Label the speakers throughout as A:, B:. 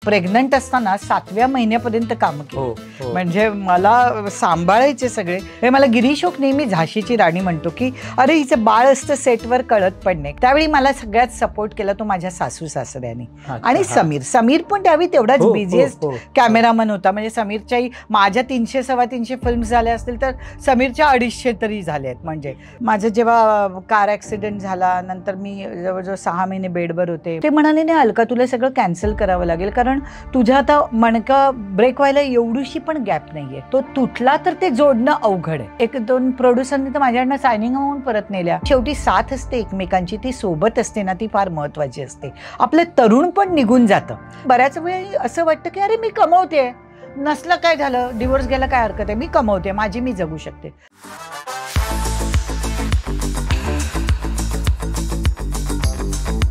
A: Pregnant असताना 7व्या महिन्यापर्यंत काम केलं. म्हणजे मला सांभाळायचे सगळे. हे मला गिरीशोक नेहमी झाशीची राणी म्हणतो की अरे हिचं बाळ असतं सेटवर कळत पण नाही. त्यावेळी मला सगळ्यात सपोर्ट केला तो माझ्या सासू सासऱ्यांनी. आणि समीर पण त्यावेळी तेवढाच बिझीएस्ट कॅमेरामन होता. म्हणजे समीरच्याही माझ्या 300 सव्वा 300 फिल्म्स झाल्या असतील तर समीरच्या 250 तरी झाले आहेत. म्हणजे माझं जेव्हा कार ऍक्सिडेंट झाला नंतर मी जवळजवळ 6 महिने बेडवर होते. ते म्हणाले नाही अलका तुला सगळं कॅन्सल करावं लागेल कारण तुझ्या आता मणका ब्रेक व्हायला एवढीशी पण गॅप नाहीये. तो तुटला तर ते जोडणं अवघड आहे. 1-2 प्रोड्युसरनी तर माझ्याकडनं सायनिंग होऊन परत नेल्या. शेवटी साथ असते एकमेकांची, ती सोबत असते ना, ती फार महत्वाची असते. आपलं तरुण पण निघून जातं. बऱ्याच वेळी असं वाटतं की अरे मी कमवते, नसलं काय झालं, डिवोर्स घ्यायला काय हरकत आहे, मी कमवते, माझी मी जगू शकते.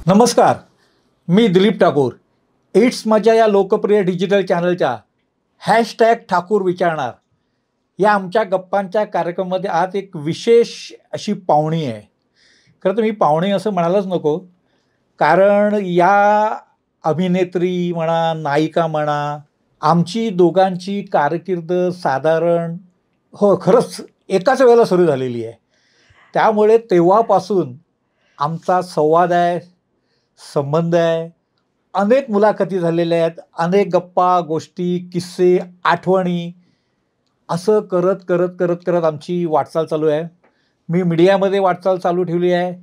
B: नमस्कार, मी दिलीप ठाकूर. इट्स मजा या लोकप्रिय डिजिटल चॅनलच्या #ठाकूर विचारणार या आमच्या गप्पांच्या कार्यक्रमामध्ये आज एक विशेष अशी पाहुणी आहे. खरं तर मी पाहुणी असं म्हणायलाच नको, कारण या अभिनेत्री म्हणा, नायिका म्हणा, आमची दोघांची कारकीर्द साधारण खरंच एकाच वेळेला सुरू झालेली आहे. त्यामुळे तेव्हापासून आमचा संवाद आहे, संबंध आहे, अनेक मुलाखती झालेल्या आहेत, अनेक गप्पा गोष्टी, किस्से, आठवणी, असं करत करत करत करत आमची वाटचाल चालू आहे. मी मीडियामध्ये वाटचाल चालू ठेवली आहे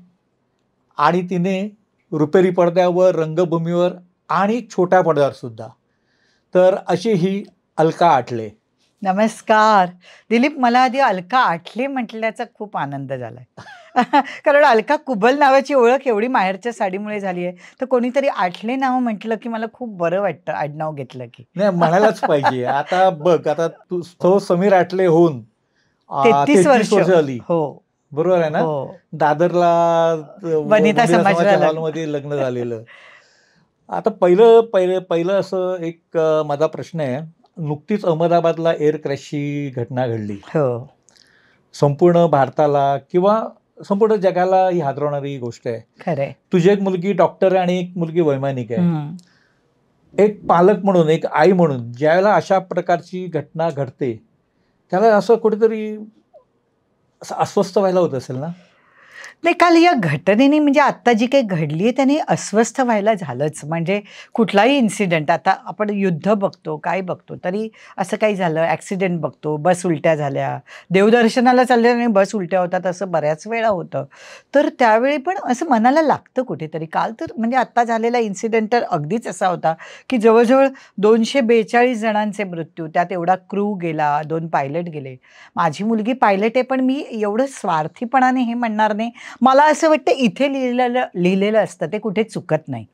B: आणि तिने रुपेरी पडद्यावर, रंगभूमीवर आणि छोट्या पडद्यावर सुद्धा. तर अशी ही अलका आठले.
A: नमस्कार दिलीप. मला आधी अलका आठले म्हटल्याचा खूप आनंद झालाय. कारण अलका कुबल नावाची ओळख एवढी माहेरच्या साडीमुळे झाली आहे, तर कोणीतरी आठले नाव म्हटलं की मला खूप बरं वाटतं. आडनाव घेतलं की
B: नाही म्हणायलाच पाहिजे. आता बघ, आता तो समीर आठले होऊन
A: 33 वर्ष
B: झाली.
A: हो
B: बरोबर आहे ना. दादरला
A: वनिता समाज
B: मध्ये लग्न झालेलं. आता पहिलं असं एक माझा प्रश्न आहे. नुकतीच अहमदाबादला एअर क्रॅशची घटना घडली. संपूर्ण भारताला किंवा संपूर्ण जगाला ही हादरवणारी गोष्ट आहे.
A: खरंय.
B: तुझी एक मुलगी डॉक्टर आणि एक मुलगी वैमानिक आहे. एक पालक म्हणून, एक आई म्हणून ज्यावेळेला अशा प्रकारची घटना घडते त्याला असं कुठेतरी असं अस्वस्थ व्हायला होत असेल ना.
A: नाही, काल या घटनेने म्हणजे आत्ता जी काही घडली आहे त्याने अस्वस्थ व्हायला झालंच. म्हणजे कुठलाही इन्सिडेंट, आता आपण युद्ध बघतो, काय बघतो, तरी असं काही झालं, ॲक्सिडेंट बघतो, बस उलट्या झाल्या, देवदर्शनाला चालले आणि बस उलट्या होतात, असं बऱ्याच वेळा होतं. तर त्यावेळी पण असं मनाला लागतं कुठेतरी. काल तर म्हणजे आत्ता झालेला इन्सिडेंट तर अगदीच असा होता की जवळजवळ 242 जणांचे मृत्यू, त्यात एवढा क्रू गेला, 2 पायलट गेले. माझी मुलगी पायलट आहे, पण मी एवढं स्वार्थीपणाने हे म्हणणार नाही. मला असं वाटतं इथे लिहिलेलं असतं ते कुठे चुकत नाही.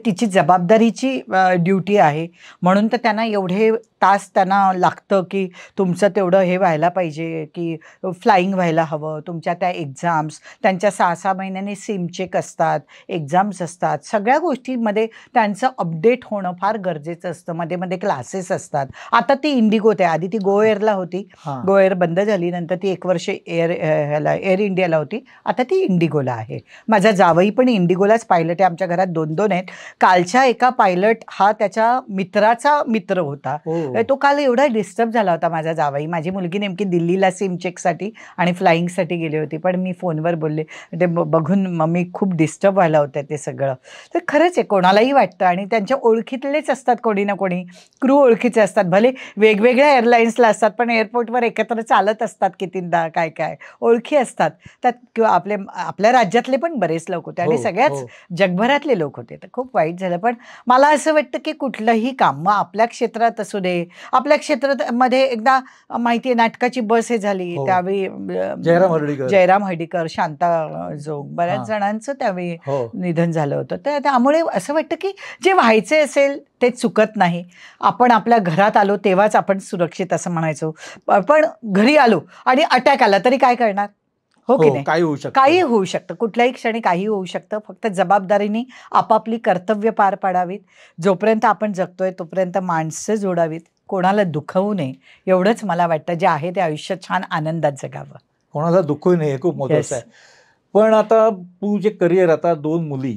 A: तिची जबाबदारीची ड्युटी आहे म्हणून तर त्यांना एवढे तास त्यांना लागतं की तुमचं तेवढं हे व्हायला पाहिजे, की फ्लाईंग व्हायला हवं. तुमच्या त्या एक्झाम्स, त्यांच्या 6-6 महिन्यांनी सिम चेक असतात, एक्झाम्स असतात, सगळ्या गोष्टींमध्ये त्यांचं अपडेट होणं फार गरजेचं असतं. मध्ये मध्ये क्लासेस असतात. आता ती इंडिगोत आहे, आधी ती गो एअरला होती, गो एअर बंद झाली, नंतर ती 1 वर्ष एअर इंडियाला होती, आता ती इंडिगोला आहे. माझा जावई पण इंडिगोलाच पायलट आहे. आमच्या घरात 2-2 आहेत. कालच्या एका पायलट हा त्याच्या मित्राचा मित्र होता. तो काल एवढा डिस्टर्ब झाला होता माझा जावई. माझी मुलगी नेमकी दिल्लीला सिम चेकसाठी आणि फ्लाईंगसाठी गेली होती, पण मी फोनवर बोलले, ते बघून मम्मी खूप डिस्टर्ब व्हायला होतं ते सगळं. तर खरंच आहे, कोणालाही वाटतं आणि त्यांच्या ओळखीतलेच असतात कोणी ना कोणी, क्रू ओळखीचे असतात, भले वेगवेगळ्या एअरलाईन्सला असतात पण एअरपोर्टवर एकत्र चालत असतात कितींदा, काय काय ओळखी असतात त्यात. किंवा आपल्या राज्यातले पण बरेच लोक होते आणि सगळ्याच जगभरातले लोक होते. तर खूप वाईट झालं. पण मला असं वाटतं की कुठलंही काम, मग आपल्या क्षेत्रात असू दे, आपल्या क्षेत्रामध्ये एकदा माहिती आहे नाटकाची बस हे झाली, त्यावेळी जयराम हर्डीकर, शांता जोग, बऱ्याच जणांचं त्यावेळी निधन झालं होतं. तर त्यामुळे असं वाटतं की जे व्हायचे असेल ते चुकत नाही. आपण आपल्या घरात आलो तेव्हाच आपण सुरक्षित असं म्हणायचो, पण घरी आलो आणि अटॅक आला तरी काय करणार? हो की नाही? काही होऊ शकतं, कुठल्याही क्षणी काही होऊ शकतं. फक्त जबाबदारीने आपापली कर्तव्य पार पाडावीत. जोपर्यंत आपण जगतोय तोपर्यंत माणसं जोडावीत, कोणाला दुखवू नये, एवढंच मला वाटतं. जे आहे ते आयुष्य छान आनंदात जगावं,
B: कोणाला दुखवू नये, हे खूप महत्त्वाचं आहे. पण आता तू जे करिअर, आता 2 मुली,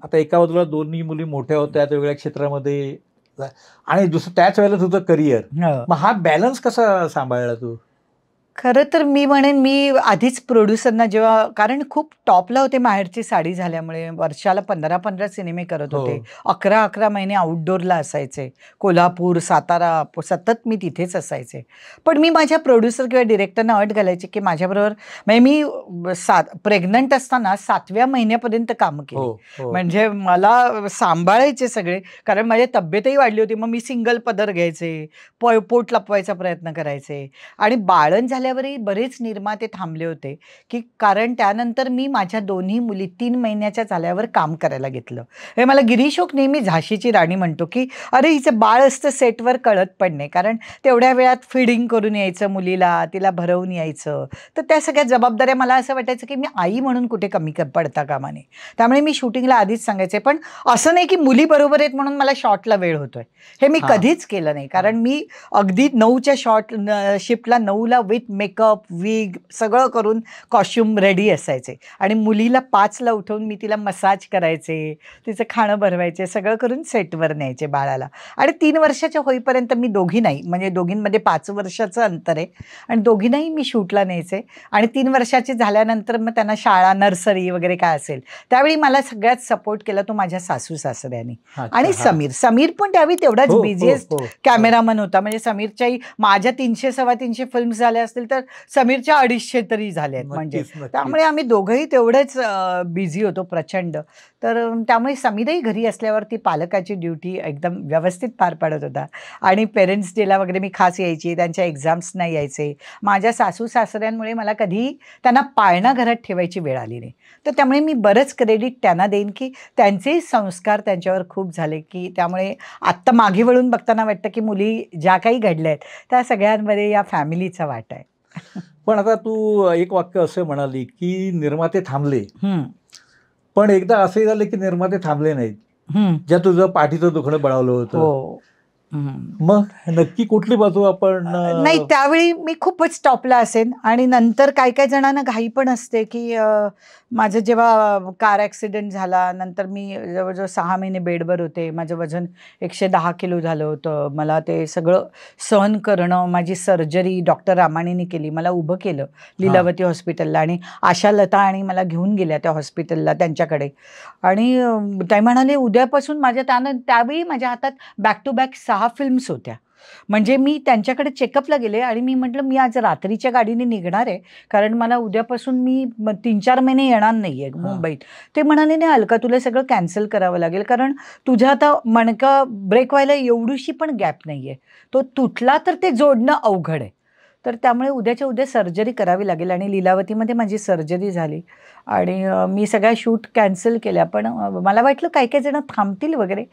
B: आता एका बाजूला दोन्ही मुली मोठ्या होत्या, वेगळ्या क्षेत्रामध्ये आणि दुसरं त्याच वेळेला तुझं करिअर.
A: हो.
B: मग हा बॅलन्स कसा सांभाळला तू?
A: खरं तर मी म्हणेन मी आधीच प्रोड्युसरना जेव्हा कारण खूप टॉपला होते माहेरची साडी झाल्यामुळे वर्षाला 15-15 सिनेमे करत होते.
B: हो.
A: 11-11 महिने आउटडोअरला असायचे. कोल्हापूर, सातारा सतत मी तिथेच असायचे. पण मी माझ्या प्रोड्युसर किंवा डिरेक्टरना अट घालायची की माझ्याबरोबर म्हणजे मी प्रेग्नंट असताना 7व्या महिन्यापर्यंत काम केली.
B: हो, हो.
A: म्हणजे मला सांभाळायचे सगळे कारण माझी तब्येतही वाढली होती. मग मी सिंगल पदर घ्यायचे, पोट लपवायचा प्रयत्न करायचे आणि बाळंत झाल्यावरही बरेच निर्माते थांबले होते की कारण त्यानंतर मी माझ्या दोन्ही मुली 3 महिन्याच्या झाल्यावर काम करायला घेतलं. हे मला गिरीश ओक नेहमी झाशीची राणी म्हणतो की अरे हिचं बाळ असतं सेटवर कळत पण नाही कारण तेवढ्या वेळात फिडिंग करून यायचं मुलीला, तिला भरवून यायचं. तर त्या सगळ्या जबाबदाऱ्या मला असं वाटायचं की मी आई म्हणून कुठे कमी पडता कामा नये. त्यामुळे मी शूटिंगला आधीच सांगायचे. पण असं नाही की मुली बरोबर आहेत म्हणून मला शॉटला वेळ होतोय, हे मी कधीच केलं नाही. कारण मी अगदी 9च्या शिफ्टला 9ला विथ मेकअप, विग सगळं करून कॉस्ट्युम रेडी असायचे आणि मुलीला 5ला उठवून मी तिला मसाज करायचे, तिचं खाणं भरवायचे, सगळं करून सेटवर न्यायचे बाळाला. आणि 3 वर्षाच्या होईपर्यंत मी दोघी नाही म्हणजे दोघींमध्ये 5 वर्षाचं अंतर आहे आणि दोघींनाही मी शूटला न्यायचे. आणि 3 वर्षाची झाल्यानंतर मग त्यांना शाळा, नर्सरी वगैरे काय असेल त्यावेळी मला सगळ्यात सपोर्ट केला तो माझ्या सासू सासऱ्यांनी. आणि समीर पण त्यावेळी तेवढाच बिझीएस्ट कॅमेरामन होता. म्हणजे समीरच्याही माझ्या 300-325 फिल्म्स झाल्या असतील तर समीरच्या 250 तरी झाल्या आहेत. म्हणजे त्यामुळे आम्ही दोघंही तेवढेच बिझी होतो प्रचंड. तर त्यामुळे समीरही घरी असल्यावर ती पालकाची ड्युटी एकदम व्यवस्थित पार पाडत होता. आणि पेरेंट्स डेला वगैरे मी खास यायची, त्यांच्या एक्झाम्सना यायचे. माझ्या सासू सासऱ्यांमुळे मला कधी त्यांना पाळणा घरात ठेवायची वेळ आली नाही. तर त्यामुळे मी बरंच क्रेडिट त्यांना देईन की त्यांचेही संस्कार त्यांच्यावर खूप झाले की त्यामुळे आत्ता मागे वळून बघताना वाटतं की मुली ज्या काही घडल्या आहेत त्या सगळ्यांमध्ये या फॅमिलीचा वाटा आहे.
B: पण आता तू एक वाक्य असं म्हणाली की निर्माते थांबले, पण एकदा असंही झालं की निर्माते थांबले नाहीत, ज्या तुझं पाठीचं दुखणं बळावलं होतं. मग नक्की कुठली बाजू आपण?
A: नाही त्यावेळी मी खूपच टॉपला असेन आणि नंतर काही काही जणांना घाई पण असते की माझं जेव्हा कार ॲक्सिडेंट झाला नंतर मी जवळजवळ 6 महिने बेडवर होते. माझं वजन 110 किलो झालं होतं. मला ते सगळं सहन करणं, माझी सर्जरी डॉक्टर रामाणीने केली. मला उभं केलं लीलावती हॉस्पिटलला आणि आशालता आणि मला घेऊन गेल्या त्या हॉस्पिटलला त्यांच्याकडे. आणि ते म्हणाले उद्यापासून त्यावेळी माझ्या हातात बॅक टू बॅक 6 फिल्म्स होत्या. म्हणजे मी त्यांच्याकडे चेकअपला गेले आणि मी म्हटलं मी आज रात्रीच्या गाडीने निघणार आहे कारण मला उद्यापासून मी 3-4 महिने येणार नाही आहे मुंबईत. ते म्हणाले नाही अलका तुला सगळं कॅन्सल करावं लागेल कारण तुझ्या आता मणका ब्रेक व्हायला एवढीशी पण गॅप नाही आहे. तो तुटला तर ते जोडणं अवघड आहे. तर त्यामुळे उद्याच्या उद्या सर्जरी करावी लागेल. आणि लीलावतीमध्ये माझी सर्जरी झाली आणि मी सगळ्या शूट कॅन्सल केल्या. पण मला वाटलं काही काही जण थांबतील वगैरे,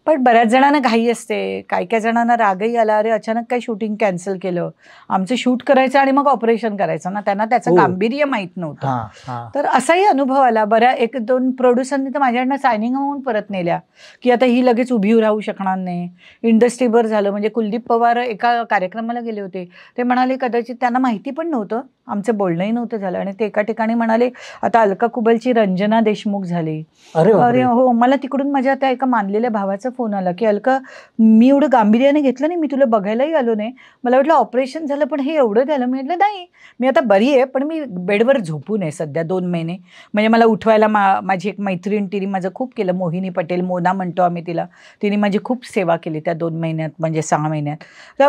A: पण बऱ्याच जणांना घाई असते, काही काही जणांना रागही आला अरे अचानक काय शूटिंग कॅन्सल केलं. आमचं शूट करायचं आणि मग ऑपरेशन करायचं ना, त्यांना त्याचं गांभीर्य माहीत नव्हतं. तर असाही अनुभव आला. 1-2 प्रोड्युसरनी तर माझ्याकडनं सायनिंग होऊन परत नेल्या की आता ही लगेच उभी राहू शकणार नाही. इंडस्ट्रीभर झालं. म्हणजे कुलदीप पवार एका कार्यक्रमाला गेले होते. ते म्हणाले कदाचित त्यांना माहिती पण नव्हतं, आमचं बोलणंही नव्हतं झालं आणि ते एका ठिकाणी म्हणाले आता अलका कुबलची रंजना देशमुख झाली. अरे हो, मला तिकडून माझ्या त्या एका मानलेल्या भावाचा फोन आला की अलका मी एवढं गांभीर्याने घेतलं नाही, मी तुला बघायलाही आलो नाही, मला वाटलं ऑपरेशन झालं पण हे एवढं झालं. मी म्हटलं नाही मी आता बरी आहे पण मी बेडवर झोपू नये सध्या 2 महिने. म्हणजे मला उठवायला माझी एक मैत्रीण तिने माझं खूप केलं, मोहिनी पटेल, मोना म्हणतो आम्ही तिला, तिने माझी खूप सेवा केली त्या 2 महिन्यात म्हणजे 6 महिन्यात.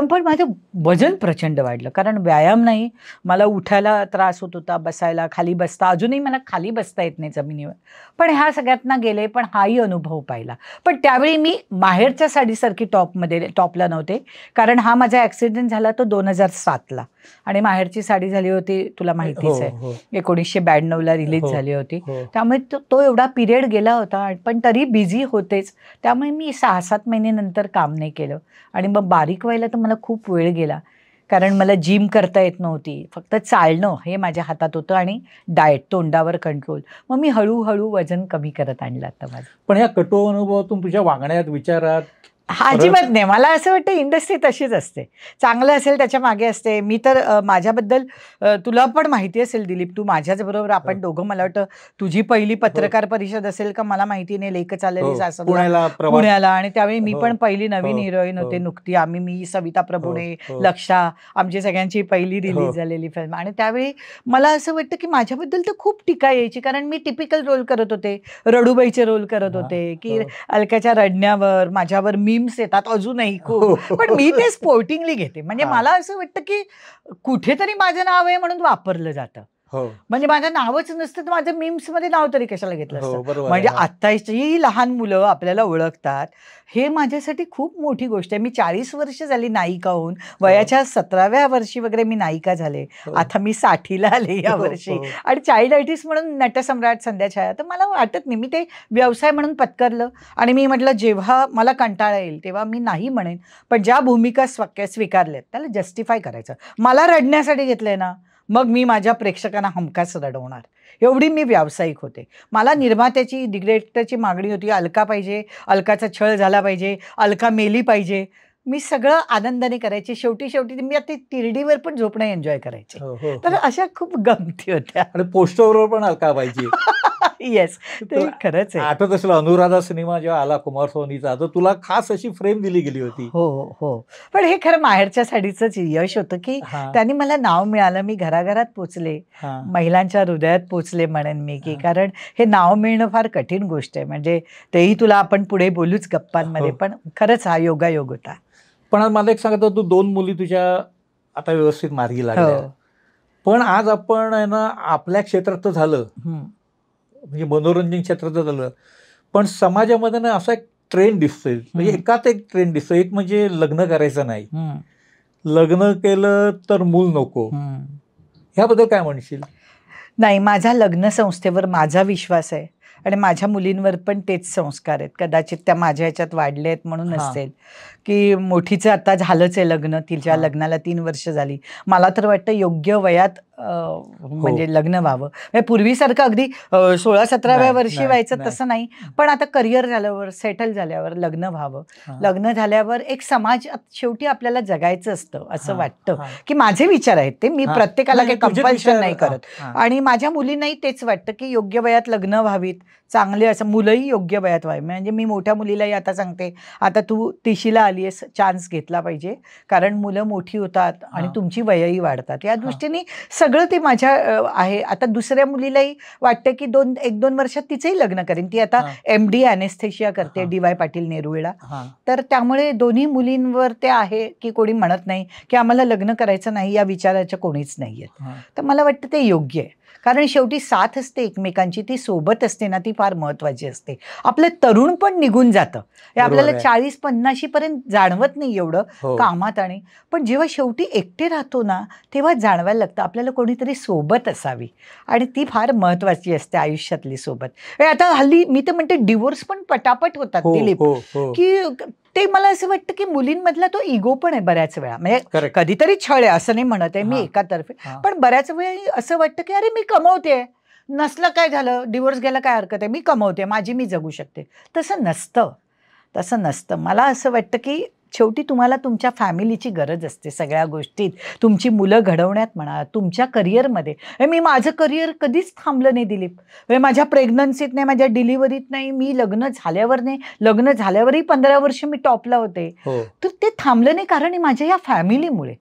A: पण माझं वजन प्रचंड वाढलं कारण व्यायाम नाही. मला उठायला त्रास होत होता, बसायला, खाली बसता, अजूनही मला खाली बसता येत नाही जमिनीवर. पण ह्या सगळ्यातना गेले पण हाही अनुभव पाहिला. पण त्यावेळी मी माहेरच्या साडीसारखी टॉपला नव्हते कारण हा माझा ॲक्सिडेंट झाला तो 2007ला आणि माहेरची साडी झाली होती तुला माहितीच आहे 1992ला रिलीज झाली होती. त्यामुळे तो एवढा पिरियड गेला होता पण तरी बिझी होतेच. त्यामुळे मी 6-7 महिने नंतर काम नाही केलं आणि मग बारीक व्हायला तर मला खूप वेळ गेला कारण मला जिम करता येत नव्हती. फक्त चालणं हे माझ्या हातात होतं आणि डाएट, तोंडावर कंट्रोल. मग मी हळूहळू वजन कमी करत आणलं आता माझं.
B: पण या कटू अनुभवातून तुझ्या वागण्यात, विचारात
A: अजिबात नाही. मला असं वाटतं इंडस्ट्री तशीच असते. चांगलं असेल त्याच्या मागे असते. मी तर माझ्याबद्दल तुला पण माहिती असेल दिलीप, तू माझ्याच बरोबर आपण दोघं, मला वाटतं तुझी पहिली पत्रकार परिषद असेल का मला माहिती नाही, लेख चाललेली सासरला पुण्याला, आणि त्यावेळी मी पण पहिली नवीन हिरोईन होते नुकती. मी सविता प्रभुणे, लक्षा, आमची सगळ्यांची पहिली रिलीज झालेली फिल्म. आणि त्यावेळी मला असं वाटतं की माझ्याबद्दल तर खूप टीका यायची, कारण मी टिपिकल रोल करत होते, रडूबाईचे रोल करत होते, की अलकाच्या रडण्यावर माझ्यावर मीम्स येतात अजूनही खूप, पण मी ते स्पोर्टिंगली घेते. म्हणजे मला असं वाटतं की कुठेतरी माझं नाव आहे म्हणून वापरलं जातं. म्हणजे माझं नावच नसतं तर माझं मीम्स मध्ये नाव तरी कशाला घेतलं असतं. म्हणजे आत्ताची लहान मुलं आपल्याला ओळखतात, हे माझ्यासाठी खूप मोठी गोष्ट आहे. मी 40 वर्ष झाली नायिका होऊन, वयाच्या 17व्या वर्षी वगैरे मी नायिका झाले. आता मी 60ला आले या वर्षी, आणि चाइल्ड आर्टिस्ट म्हणून नटसम्राट, संध्याछाया. तर मला वाटत नाही, मी ते व्यवसाय म्हणून पत्करलं. आणि मी म्हटलं जेव्हा मला कंटाळा येईल तेव्हा मी नाही म्हणेन, पण ज्या भूमिका स्वीकारल्यात त्याला जस्टिफाय करायचं. मला रडण्यासाठी घेतलंय ना, मग मी माझ्या प्रेक्षकांना हमखास रडवणार, एवढी मी व्यावसायिक होते. मला निर्मात्याची, डिरेक्टरची मागणी होती, अलका पाहिजे, अलकाचा छळ झाला पाहिजे, अलका मेली पाहिजे. मी सगळं आनंदाने करायचे. शेवटी मी आता तिरडीवर पण झोपणं एन्जॉय करायचे. तर अशा खूप गमती होत्या.
B: आणि पोस्टरवर पण अलका पाहिजे.
A: येस, ते खरंच आहे.
B: आठवत असेल अनुराधा सिनेमा जेव्हा आला कुमार सोनीचा, तर तुला खास अशी फ्रेम दिली गेली होती.
A: हो. पण हे खरं माहेरच्या साडीचंच यश होतं की त्यांनी मला नाव मिळालं, मी घराघरात पोचले, महिलांच्या हृदयात पोचले म्हणेन मी, की कारण हे नाव मिळणं फार कठीण गोष्ट आहे. म्हणजे तेही तुला आपण पुढे बोलूच गप्पांमध्ये, पण खरंच हा योगायोग होता.
B: पण मला एक सांगतो, तू 2 मुली तुझ्या आता व्यवस्थित मार्गी लागल्या, पण आज आपण आहे ना आपल्या क्षेत्रात तर झालं, म्हणजे मनोरंजन क्षेत्राचं झालं, पण समाजामध्ये ना असा एक ट्रेंड दिसतोय, म्हणजे एकाच एक ट्रेंड दिसतोय. एक म्हणजे लग्न करायचं नाही, लग्न केलं तर मूल नको. ह्याबद्दल काय म्हणशील?
A: नाही, माझ्या लग्न संस्थेवर माझा विश्वास आहे, आणि माझ्या मुलींवर पण तेच संस्कार आहेत. कदाचित त्या माझ्या ह्याच्यात वाढले आहेत म्हणून असेल, की मोठीचं आता झालंच आहे लग्न, तिच्या लग्नाला 3 वर्ष झाली. मला तर वाटतं योग्य वयात म्हणजे लग्न व्हावं. पूर्वीसारखं अगदी 16-17व्या वर्षी व्हायचं तसं नाही, पण आता करिअर झाल्यावर, सेटल झाल्यावर लग्न व्हावं. लग्न झाल्यावर एक समाज शेवटी आपल्याला जगायचं असतं असं वाटतं, की माझे विचार आहेत ते, मी प्रत्येकाला काही कंपल्शन नाही करत. आणि माझ्या मुलींनाही तेच वाटतं की योग्य वयात लग्न व्हावीत, चांगले असं मुलंही योग्य वयात व्हावी. म्हणजे मी मोठ्या मुलीलाही आता सांगते, आता तू 30ला आली आहेस, चान्स घेतला पाहिजे, कारण मुलं मोठी होतात आणि तुमची वयही वाढतात. या दृष्टीने सगळं ते माझ्या आहे. आता दुसऱ्या मुलीलाही वाटतं की 1-2 वर्षात तिचंही लग्न करेन. ती आता MD ॲनेस्थेशिया करते DY पाटील नेरुळला. तर त्यामुळे दोन्ही मुलींवर ते आहे की कोणी म्हणत नाही की आम्हाला लग्न करायचं नाही, या विचाराच्या कोणीच नाही आहेत. तर मला वाटतं ते योग्य आहे, कारण शेवटी साथ असते एकमेकांची, ती सोबत असते ना, ती फार महत्वाची असते. आपलं तरुण पण निघून जातं, हे आपल्याला 40-50 पर्यंत जाणवत नाही एवढं कामात, आणि पण जेव्हा शेवटी एकटे राहतो ना, तेव्हा जाणवायला लागतं आपल्याला कोणीतरी सोबत असावी, आणि ती फार महत्वाची असते आयुष्यातली सोबत. आता हल्ली मी तर म्हणते डिवोर्स पण पटापट होतात दिलीप, की ते मला असं वाटतं की मुलींमधला तो इगो पण आहे बऱ्याच वेळा. म्हणजे कधीतरी छळ आहे असं नाही म्हणत आहे मी एकातर्फे, पण बऱ्याच वेळा असं वाटतं की अरे मी कमवते, नसलं काय झालं, डिवोर्स घ्यायला काय हरकत आहे, मी कमवते, माझी मी जगू शकते. तसं नसतं. मला असं वाटतं की शेवटी तुम्हाला तुमच्या फॅमिलीची गरज असते सगळ्या गोष्टीत, तुमची मुलं घडवण्यात म्हणा, तुमच्या करिअरमध्ये. मी माझं करिअर कधीच थांबलं नाही दिलीप. माझ्या प्रेग्नन्सीत नाही, माझ्या डिलिव्हरीत नाही, मी लग्न झाल्यावर नाही, लग्न झाल्यावरही 15 वर्ष मी टॉपला होते. तर ते थांबलं नाही, कारण माझ्या या फॅमिलीमुळे.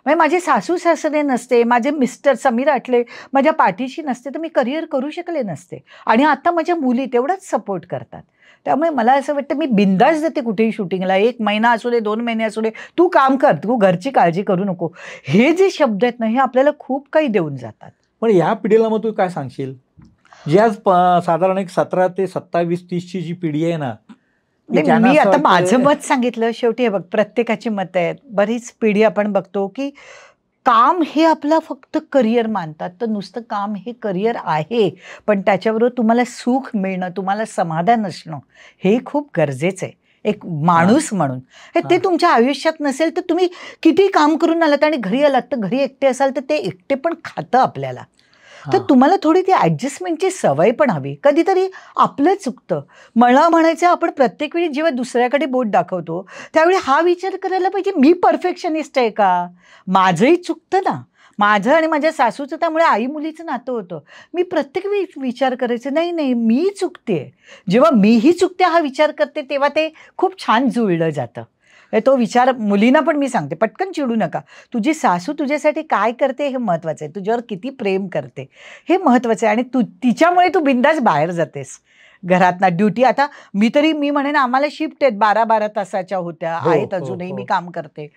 A: म्हणजे माझे सासू सासरे नसते, माझे मिस्टर समीर आटले माझ्या पाठीशी नसते, तर मी करिअर करू शकले नसते. आणि आता माझ्या मुली तेवढाच सपोर्ट करतात. त्यामुळे मला असं वाटतं मी बिंदास जाते कुठेही शूटिंगला, 1 महिना असू दे, 2 महिने असू दे, तू काम कर, तू घरची काळजी करू नको. हे जे शब्द आहेत ना, हे आपल्याला खूप काही देऊन जातात.
B: पण या पिढीला मग तू काय सांगशील, जी आज साधारण एक 17 ते 27-30ची जी पिढी आहे ना,
A: मी आता माझं मत सांगितलं. शेवटी हे बघ, प्रत्येकाची मत आहेत. बरीच पिढी आपण बघतो की काम हे आपलं फक्त करिअर मानतात, तर नुसतं काम हे करिअर आहे, पण त्याच्याबरोबर तुम्हाला सुख मिळणं, तुम्हाला समाधान असणं हे खूप गरजेचं आहे एक माणूस म्हणून. ते तुमच्या आयुष्यात नसेल तर तुम्ही किती काम करून आलात आणि घरी आलात तर घरी एकटे असाल तर ते एकटे पण खातं आपल्याला. तर तुम्हाला थोडी ती ॲडजस्टमेंटची सवय पण हवी. कधीतरी आपलं चुकतं. मला म्हणायचं आपण प्रत्येक वेळी जेव्हा दुसऱ्याकडे बोट दाखवतो त्यावेळी हा विचार करायला पाहिजे, मी परफेक्शनिस्ट आहे का? माझंही चुकतं ना. माझं आणि माझ्या सासूचं त्यामुळे आई मुलीचं नातं होतं. मी प्रत्येक वेळी विचार करायचं, नाही नाही मी चुकते. जेव्हा मीही चुकते हा विचार करते तेव्हा ते खूप छान जुळलं जातं. तो विचार मुलींना पण मी सांगते, पटकन चिडू नका. तुझी सासू तुझ्यासाठी काय करते हे महत्त्वाचं आहे. तुझ्यावर किती प्रेम करते हे महत्त्वाचं आहे. आणि तिच्यामुळे तू बिंदास बाहेर जातेस घरातनं. ड्युटी आता मी म्हणेन आम्हाला शिफ्ट आहेत 12-12 तासाच्या होत्या आहेत अजूनही मी काम करते.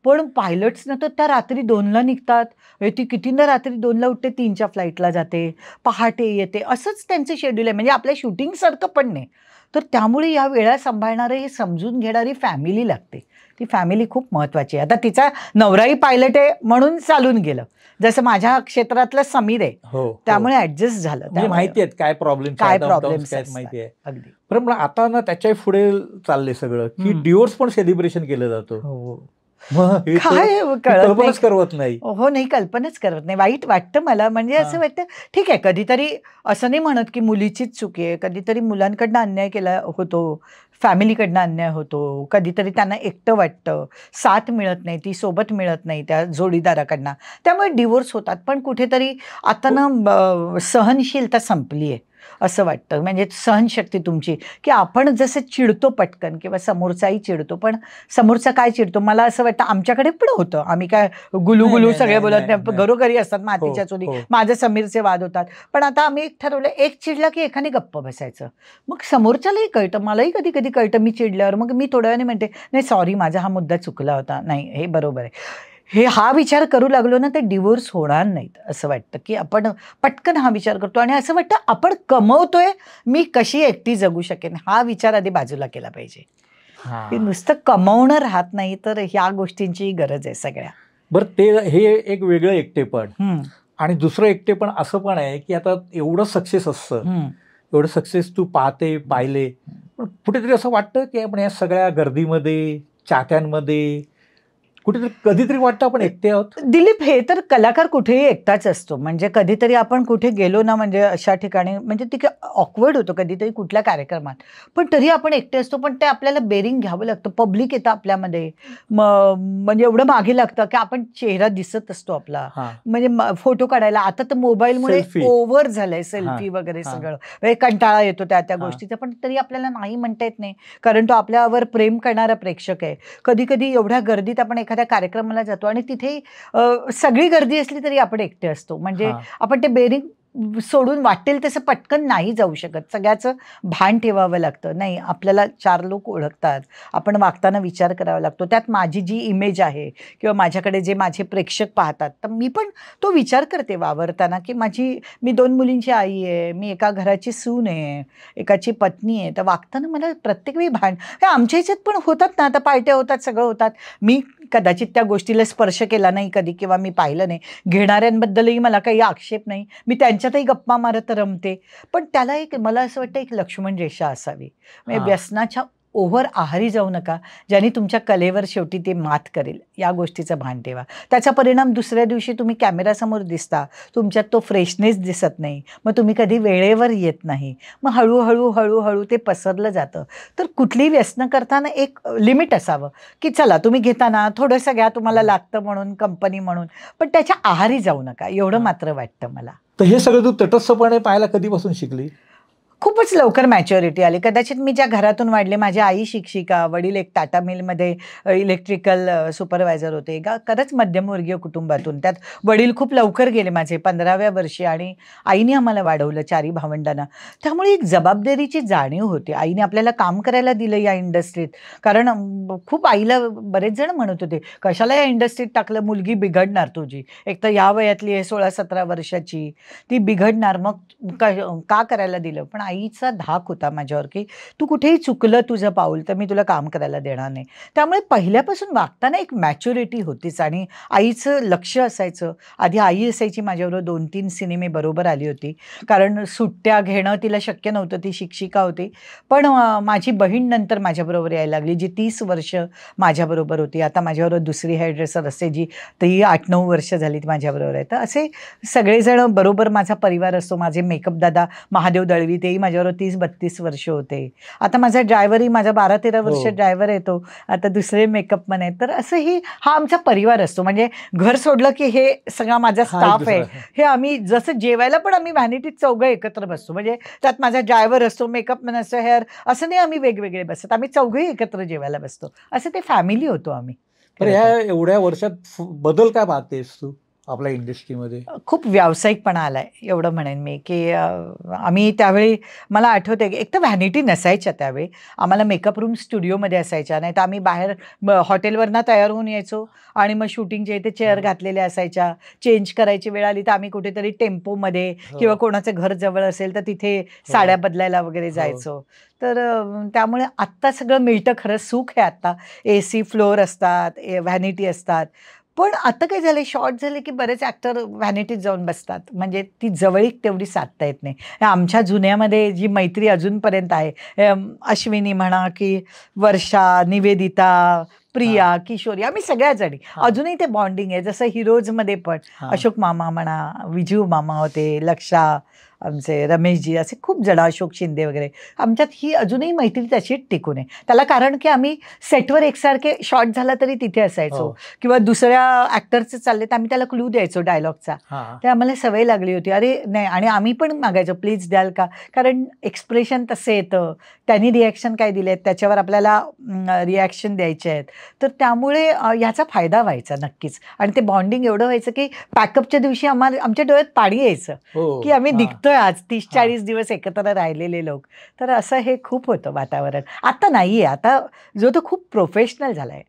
A: पण पायलट्सनं तर त्या रात्री 2ला निघतात. ती कितींदा रात्री 2ला उठते, 3च्या फ्लाईटला जाते, पहाटे येते. असंच त्यांचं शेड्यूल आहे. म्हणजे आपल्या शूटिंगसारखं पण नाही. तर त्यामुळे या वेळा सांभाळणारं हे समजून घेणारी फॅमिली लागते. ती फॅमिली खूप महत्त्वाची आहे. आता तिचा नवराही पायलट आहे म्हणून चालून गेलं. जसं माझ्या क्षेत्रातलं समीर आहे, त्यामुळे ऍडजस्ट झालं.
B: माहिती आहेत काय प्रॉब्लेम माहिती आहे
A: अगदी.
B: पण आता ना त्याच्या पुढे चाललंय सगळं की डिवोर्स पण सेलिब्रेशन केलं जातं.
A: काय
B: कल्पनाच करवत नाही.
A: हो नाही, कल्पनाच करत नाही. वाईट वाटतं मला. म्हणजे असं वाटतं ठीक आहे, कधीतरी असं नाही म्हणत की मुलीचीच चुकी आहे. कधीतरी मुलांकडनं अन्याय केला होतो, फॅमिलीकडनं अन्याय होतो. कधीतरी त्यांना एकटं वाटतं, साथ मिळत नाही, ती सोबत मिळत नाही त्या जोडीदाराकडनं, त्यामुळे डिवोर्स होतात. पण कुठेतरी आता ना सहनशीलता संपली आहे असं वाटतं. म्हणजे सहनशक्ती तुमची, की आपण जसं चिडतो पटकन किंवा समोरचाही चिडतो, पण समोरचा काय चिडतो मला असं वाटतं आमच्याकडे पण होतं. आम्ही काय गुलू सगळे बोलत नाही, घरोघरी असतात मातीच्या चुली. माझे समीरचे वाद होतात. पण आता आम्ही एक ठरवलं, एक चिडला की एकाने गप्प बसायचं. मग समोरच्यालाही कळतं, मलाही कधी कधी कळतं मी चिडल्यावर. मग मी थोड्या वेळाने म्हणते, नाही सॉरी माझा हा मुद्दा चुकला होता, नाही हे बरोबर आहे. हा विचार करू लागलो ना ते डिवोर्स होणार नाहीत. असं वाटतं की आपण पटकन हा विचार करतो आणि असं वाटतं आपण कमवतोय, मी कशी एकटी जगू शकेन हा विचार आधी बाजूला केला पाहिजे. नुसतं कमवणं राहत नाही, तर ह्या गोष्टींची गरज आहे सगळ्या.
B: बरं, ते हे एक वेगळं एकटेपण. आणि दुसरं एकटेपण असं पण आहे की आता एवढं सक्सेस असतं, एवढं सक्सेस तू पाहिले, पण कुठेतरी असं वाटतं की आपण या सगळ्या गर्दीमध्ये, चाहत्यांमध्ये कुठेतरी कधीतरी वाटतं आपण एकटे आहोत.
A: दिलीप, हे तर कलाकार कुठेही एकटाच असतो. म्हणजे कधीतरी आपण कुठे गेलो ना, म्हणजे अशा ठिकाणी म्हणजे तिथे ऑकवर्ड होतो कधीतरी कुठल्या कार्यक्रमात, पण तरी आपण एकटे असतो. पण ते आपल्याला बेरिंग घ्यावं लागतं. पब्लिक येतं आपल्यामध्ये, म्हणजे एवढं मागे लागतं की आपण चेहरा दिसत असतो आपला. म्हणजे फोटो काढायला आता तर मोबाईलमुळे ओव्हर झालंय, सेल्फी वगैरे सगळं कंटाळा येतो त्या गोष्टीचा. पण तरी आपल्याला नाही म्हणता येत नाही, कारण तो आपल्यावर प्रेम करणारा प्रेक्षक आहे. कधी कधी एवढ्या गर्दीत आपण एखाद्या कार्यक्रमाला जातो आणि तिथे सगळी गर्दी असली तरी आपण एकटे असतो. म्हणजे आपण ते बेरिंग सोडून वाटेल तसं पटकन नाही जाऊ शकत. सगळ्याचं भान ठेवावं लागतं. नाही, आपल्याला 4 लोक ओळखतात, आपण वागताना विचार करावा लागतो. त्यात माझी जी इमेज आहे किंवा माझ्याकडे जे माझे प्रेक्षक पाहतात, तर मी पण तो विचार करते वावरताना की मी 2 मुलींची आई आहे, मी एका घराची सून आहे, एकाची पत्नी आहे. तर वागताना मला प्रत्येक वेळी भान, आमच्या ह्याच्यात पण होतात ना, आता पार्ट्या होतात, सगळं होतात. मी कदाचित त्या गोष्टीला स्पर्श केला नाही कधी किंवा मी पाहिलं नाही. घेणाऱ्यांबद्दलही मला काही आक्षेप नाही. मी त्यांच्यातही गप्पा मारत रमते. पण त्याला मला असं वाटतं एक लक्ष्मण रेषा असावी. म्हणजे व्यसनाच्या ओव्हर आहारी जाऊ नका, ज्याने तुमच्या कलेवर शेवटी ते मात करेल. या गोष्टीचं भान ठेवा. त्याचा परिणाम दुसऱ्या दिवशी तुम्ही कॅमेरासमोर दिसता, तुमच्यात तो फ्रेशनेस दिसत नाही, मग तुम्ही कधी वेळेवर येत नाही, मग हळूहळू ते पसरलं जातं. तर कुठलीही व्यसनं करताना एक लिमिट असावं की चला तुम्ही घेताना थोडंसं घ्या, तुम्हाला लागतं म्हणून, कंपनी म्हणून, पण त्याच्या आहारी जाऊ नका, एवढं मात्र वाटतं मला.
B: तर हे सगळं तू तटस्थपणे पाहायला कधीपासून शिकली?
A: खूपच लवकर मॅच्युरिटी आली. कदाचित मी ज्या घरातून वाढले, माझी आई शिक्षिका, वडील एक टाटा मिलमध्ये इलेक्ट्रिकल सुपरवायझर होते. खरंच मध्यमवर्गीय कुटुंबातून. त्यात वडील खूप लवकर गेले माझे 15व्या वर्षी, आणि आईने आम्हाला वाढवलं 4ही भावंडांना. त्यामुळे एक जबाबदारीची जाणीव होती. आईने आपल्याला काम करायला दिलं या इंडस्ट्रीत, कारण खूप आईला बरेच जण म्हणत होते कशाला या इंडस्ट्रीत टाकलं, मुलगी बिघडणार तुझी, एक तर या वयातली आहे 16-17 वर्षाची, ती बिघडणार, मग का करायला दिलं. पण आईचा धाक होता माझ्यावर, की तू कुठेही चुकलं तुझं पाऊल तर मी तुला काम करायला देणार नाही. त्यामुळे पहिल्यापासून वागताना एक मॅच्युरिटी होतीच आणि आईचं लक्ष असायचं. आधी आई असायची माझ्याबरोबर, 2-3 सिनेमे बरोबर आली होती. कारण सुट्ट्या घेणं तिला शक्य नव्हतं, ती शिक्षिका होती. पण माझी बहीण नंतर माझ्याबरोबर यायला लागली, जी 30 वर्ष माझ्याबरोबर होती. आता माझ्याबरोबर दुसरी हेअरड्रेसर असते, जी ती 8-9 वर्ष झाली ती माझ्याबरोबर आहे. तर असे सगळेजण बरोबर माझा परिवार असतो. माझे मेकअप दादा महादेव दळवी, तेही माझ्याबरोबर 30-32 वर्ष होते. आता माझा ड्रायव्हरही माझा 12-13 वर्ष
B: हो.
A: ड्रायव्हर आहे तो. आता दुसरे मेकअपमन आहेत. तर असंही हा आमचा परिवार असतो. म्हणजे घर सोडलं की हे सगळा माझा
B: हा एक
A: स्टाफ आहे.
B: दुसरा
A: हे आम्ही जसं जेवायला पण आम्ही व्हॅनिटीत चौघं एकत्र बसतो. म्हणजे त्यात माझा ड्रायव्हर असतो, मेकअपमन असतो, हेअर असं नाही आम्ही वेगवेगळे बसत. आम्ही चौघंही एकत्र जेवायला बसतो. असं ते फॅमिली होतो आम्ही
B: तर
A: खरं तर.
B: ह्या एवढ्या वर्षात बदल काय पाहतेस तू आपल्या इंडस्ट्रीमध्ये?
A: खूप व्यावसायिकपणा आलाय एवढं म्हणेन मी, की आम्ही त्यावेळी मला आठवतंय की एक तर व्हॅनिटी नसायच्या त्यावेळी. आम्हाला मेकअप रूम स्टुडिओमध्ये असायच्या. नाहीतर आम्ही बाहेर हॉटेलवरनं तयार होऊन यायचो आणि मग शूटिंगच्या इथे चेअर
B: हो.
A: घातलेल्या असायच्या. चेंज करायची वेळ आली तर आम्ही कुठेतरी टेम्पोमध्ये
B: हो.
A: किंवा कोणाचं घर जवळ असेल तर तिथे साड्या बदलायला वगैरे
B: हो.
A: जायचो. तर त्यामुळे आत्ता सगळं मिळतं, खरं सुख आहे आत्ता. AC फ्लोअर असतात, व्हॅनिटी असतात. पण आता काय झालंय, शॉर्ट झाले की बरेच ॲक्टर व्हॅनिटीत जाऊन बसतात. म्हणजे ती जवळीक तेवढी साधता येत नाही. आमच्या जुन्यामध्ये जी मैत्री अजूनपर्यंत आहे, अश्विनी म्हणा की वर्षा, निवेदिता,
B: हां.
A: प्रिया, किशोरी, आम्ही सगळ्याच जणी
B: हां.
A: अजूनही ते बॉन्डिंग आहे. जसं हिरोजमध्ये पण
B: हां.
A: अशोक मामा म्हणा, विजू मामा होते, लक्षा, आमचे रमेशजी, असे खूप जण, अशोक शिंदे वगैरे. आमच्यात ही अजूनही मैत्री तशीच टिकून आहे. त्याला कारण की आम्ही सेटवर एकसारखे शॉट झाला तरी तिथे असायचो
B: हो.
A: किंवा दुसऱ्या ॲक्टरचे चालले तर आम्ही त्याला क्लू द्यायचो डायलॉगचा.
B: हां.
A: ते आम्हाला सवय लागली होती. अरे नाही, आणि आम्ही पण मागायचो, प्लीज द्याल का? कारण एक्सप्रेशन तसं येतं. त्यांनी रिॲक्शन काय दिलेत त्याच्यावर आपल्याला रिॲक्शन द्यायचे आहेत. तर त्यामुळे ह्याचा फायदा व्हायचा नक्कीच. आणि ते बॉन्डिंग एवढं व्हायचं की पॅकअपच्या दिवशी आमच्या डोळ्यात पाणी यायचं,
B: हो.
A: की आम्ही
B: हां.
A: निघतोय आज
B: हां.
A: 30-40 दिवस एकत्र राहिलेले लोक. तर असं हे खूप होतं वातावरण. आता नाहीये. आता जो तो खूप प्रोफेशनल झालाय.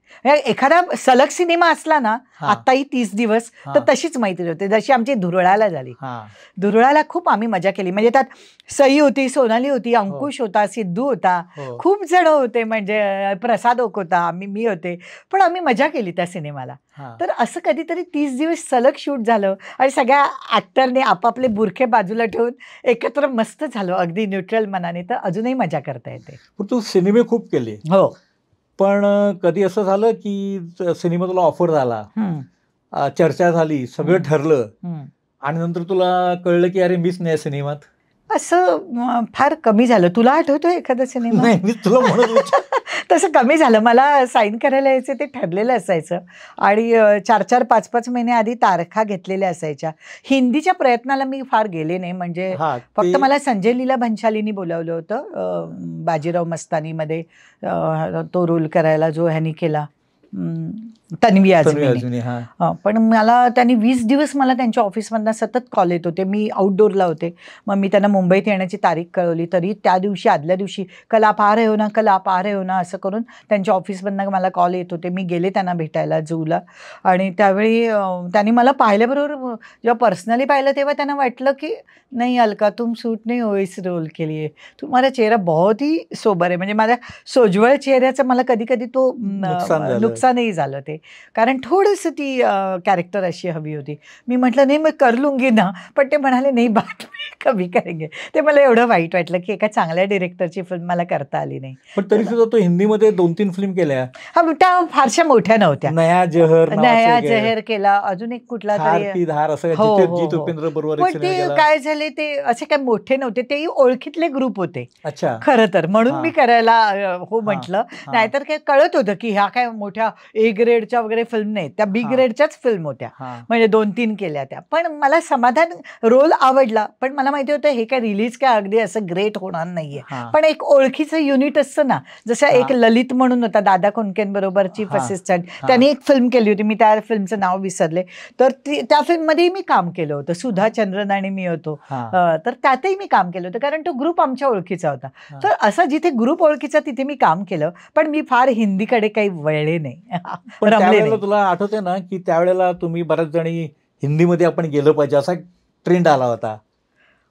A: एखादा सलग सिनेमा असला ना,
B: हां.
A: आत्ताही 30 दिवस, तर
B: हां.
A: तशीच मैत्री होते जशी आमची धुरळाला झाली.
B: हां.
A: धुरळाला खूप आम्ही मजा केली. म्हणजे त्यात सई होती, सोनाली होती,
B: हो.
A: अंकुश होता, सिद्धू होता,
B: हो.
A: खूप जण होते. म्हणजे प्रसाद ओक होता, मी होते. पण आम्ही मजा केली त्या सिनेमाला.
B: हां.
A: तर असं कधीतरी 30 दिवस सलग शूट झालं आणि सगळ्या ॲक्टरने आपापले बुरखे बाजूला ठेवून एकत्र मस्त झालं अगदी न्यूट्रल मनाने. तर अजूनही मजा करता येते.
B: पण तू सिनेमे खूप केले.
A: हो.
B: पण कधी असं झालं की सिनेमा तुला ऑफर झाला,
A: हं,
B: चर्चा झाली, सगळं
A: हं,
B: ठरलं
A: हं.
B: आणि नंतर तुला कळलं की अरे मीच नाही सिनेमात?
A: असं फार कमी झालं. तुला आठवतोय एखादा सिनेमा?
B: नाही, मी तुला म्हणत विचार
A: तसं कमी झालं. मला साईन करायला यायचं ते ठरलेलं असायचं आणि 4-4, 5-5 महिने आधी तारखा घेतलेल्या असायच्या. हिंदीच्या प्रयत्नाला मी फार गेले नाही. म्हणजे
B: हां,
A: फक्त
B: ते
A: मला संजय लीला भन्सालीनी बोलावलं होतं बाजीराव मस्तानीमध्ये तो रोल करायला जो ह्यानी केला, तन्वी
B: तन्वी
A: आझमीने.
B: आझमीने. हां.
A: पण मला त्यांनी 20 दिवस मला त्यांच्या ऑफिसमधनं सतत कॉल येत होते. मी आउटडोअरला होते. मग मी त्यांना मुंबईत येण्याची तारीख कळवली. तरी त्या दिवशी, आदल्या दिवशी, कल आप आ रहे हो ना, कल आप आ रहे हो ना, असं करून त्यांच्या ऑफिसमधनं मला कॉल येत होते. मी गेले त्यांना भेटायला जूला आणि त्यावेळी त्यांनी मला पाहिल्याबरोबर जेव्हा पर्सनली पाहिलं तेव्हा त्यांना वाटलं की नहीं अलका, तुम सूट नहीं हो इस रोल के लिए. तुम्हारा चेहरा बहुत ही सोबर है. म्हणजे माझ्या सोज्वळ चेहऱ्याचं मला कधी-कधी तो
B: नुकसान झालं.
A: नुकसानही झालं ते. कारण थोडंसं ती कॅरेक्टर अशी हवी होती. मी म्हटलं नाही मैं कर लूंगी ना, पण ते म्हणाले नाही बाद में कभी करेंगे. ते मला एवढं वाईट वाटलं की एका चांगल्या डिरेक्टरची फिल्म मला करता आली नाही.
B: पण तरी सुद्धा तो हिंदीमध्ये 2-3 फिल्म केल्या.
A: हां, त्या फारशा मोठ्या नव्हत्या.
B: नया जहर नावाचं
A: नया
B: एक आहे.
A: जहर केला, अजून एक कुठला
B: धार
A: तरी.
B: ती धार असं
A: हो,
B: जिथे
A: हो,
B: जीत
A: हो.
B: उपेंद्र बरोबर एक
A: पण
B: सिनेमा
A: ते
B: केला.
A: काय झाले, ते असे काही मोठे नव्हते. तेही ओळखीतले ग्रुप होते
B: अच्छा.
A: खरं तर. म्हणून
B: हां.
A: मी करायला हो
B: हां.
A: म्हटलं.
B: हां.
A: नाहीतर काय कळत होतं की ह्या काय मोठ्या A ग्रेडच्या वगैरे फिल्म नाहीत. त्या B
B: हां.
A: ग्रेडच्याच फिल्म होत्या.
B: हां.
A: म्हणजे 2-3 केल्या त्या. पण मला समाधान, रोल आवडला. पण मला माहिती होतं हे काय रिलीज काय अगदी असं ग्रेट होणार नाहीये.
B: हां.
A: पण एक ओळखीचं युनिट असतं ना, जसं एक
B: हां.
A: ललित म्हणून होता दादा कोंडकेंबरोबर चीफ
B: हां.
A: असिस्टंट.
B: हां.
A: त्यांनी एक फिल्म केली होती. मी त्या फिल्मचं नाव विसरले. तर त्या फिल्ममध्येही मी काम केलं होतं. सुधा चंद्रन आणि मी होतो.
B: हां.
A: तर त्यातही मी काम केलं होतं. कारण तो ग्रुप आमच्या ओळखीचा होता.
B: हां.
A: तर असं जिथे ग्रुप ओळखीचा तिथे मी काम केलं. पण मी फार हिंदीकडे काही वळले नाही.
B: पण
A: रमले
B: त्यावेळेला
A: नाही.
B: तुला आठवतंय ना, की त्यावेळेला तुम्ही बऱ्याच जणी हिंदीमध्ये आपण गेलं पाहिजे असा ट्रेंड आला होता.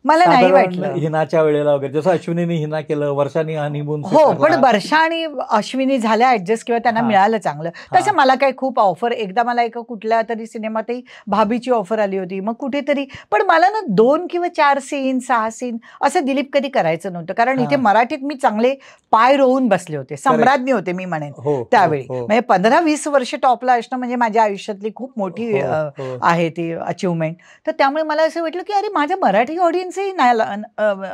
A: मला नाही
B: साधारण
A: वाटलं.
B: हिनाच्या वेळेला वगैरे जसं अश्विनीने हिना केलं, वर्षाने हनीमून
A: हो, पण वर्षा आणि अश्विनी झाल्या ऍडजस्ट किंवा त्यांना मिळालं चांगलं. तसं मला काही खूप ऑफर, एकदा मला एका कुठल्या तरी सिनेमातही भाभीची ऑफर आली होती, मग कुठेतरी. पण मला ना 2 किंवा 4 सीन 6 सीन असं दिलीप कधी करायचं नव्हतं, कारण इथे मराठीत मी चांगले पाय रोवून बसले होते, सम्राज्ञी होते मी म्हणेन त्यावेळी. म्हणजे 15-20 वर्ष टॉपला असणं म्हणजे माझ्या आयुष्यातली खूप मोठी आहे ती अचिव्हमेंट. तर त्यामुळे मला असं वाटलं की अरे माझ्या मराठी ऑडियन्सही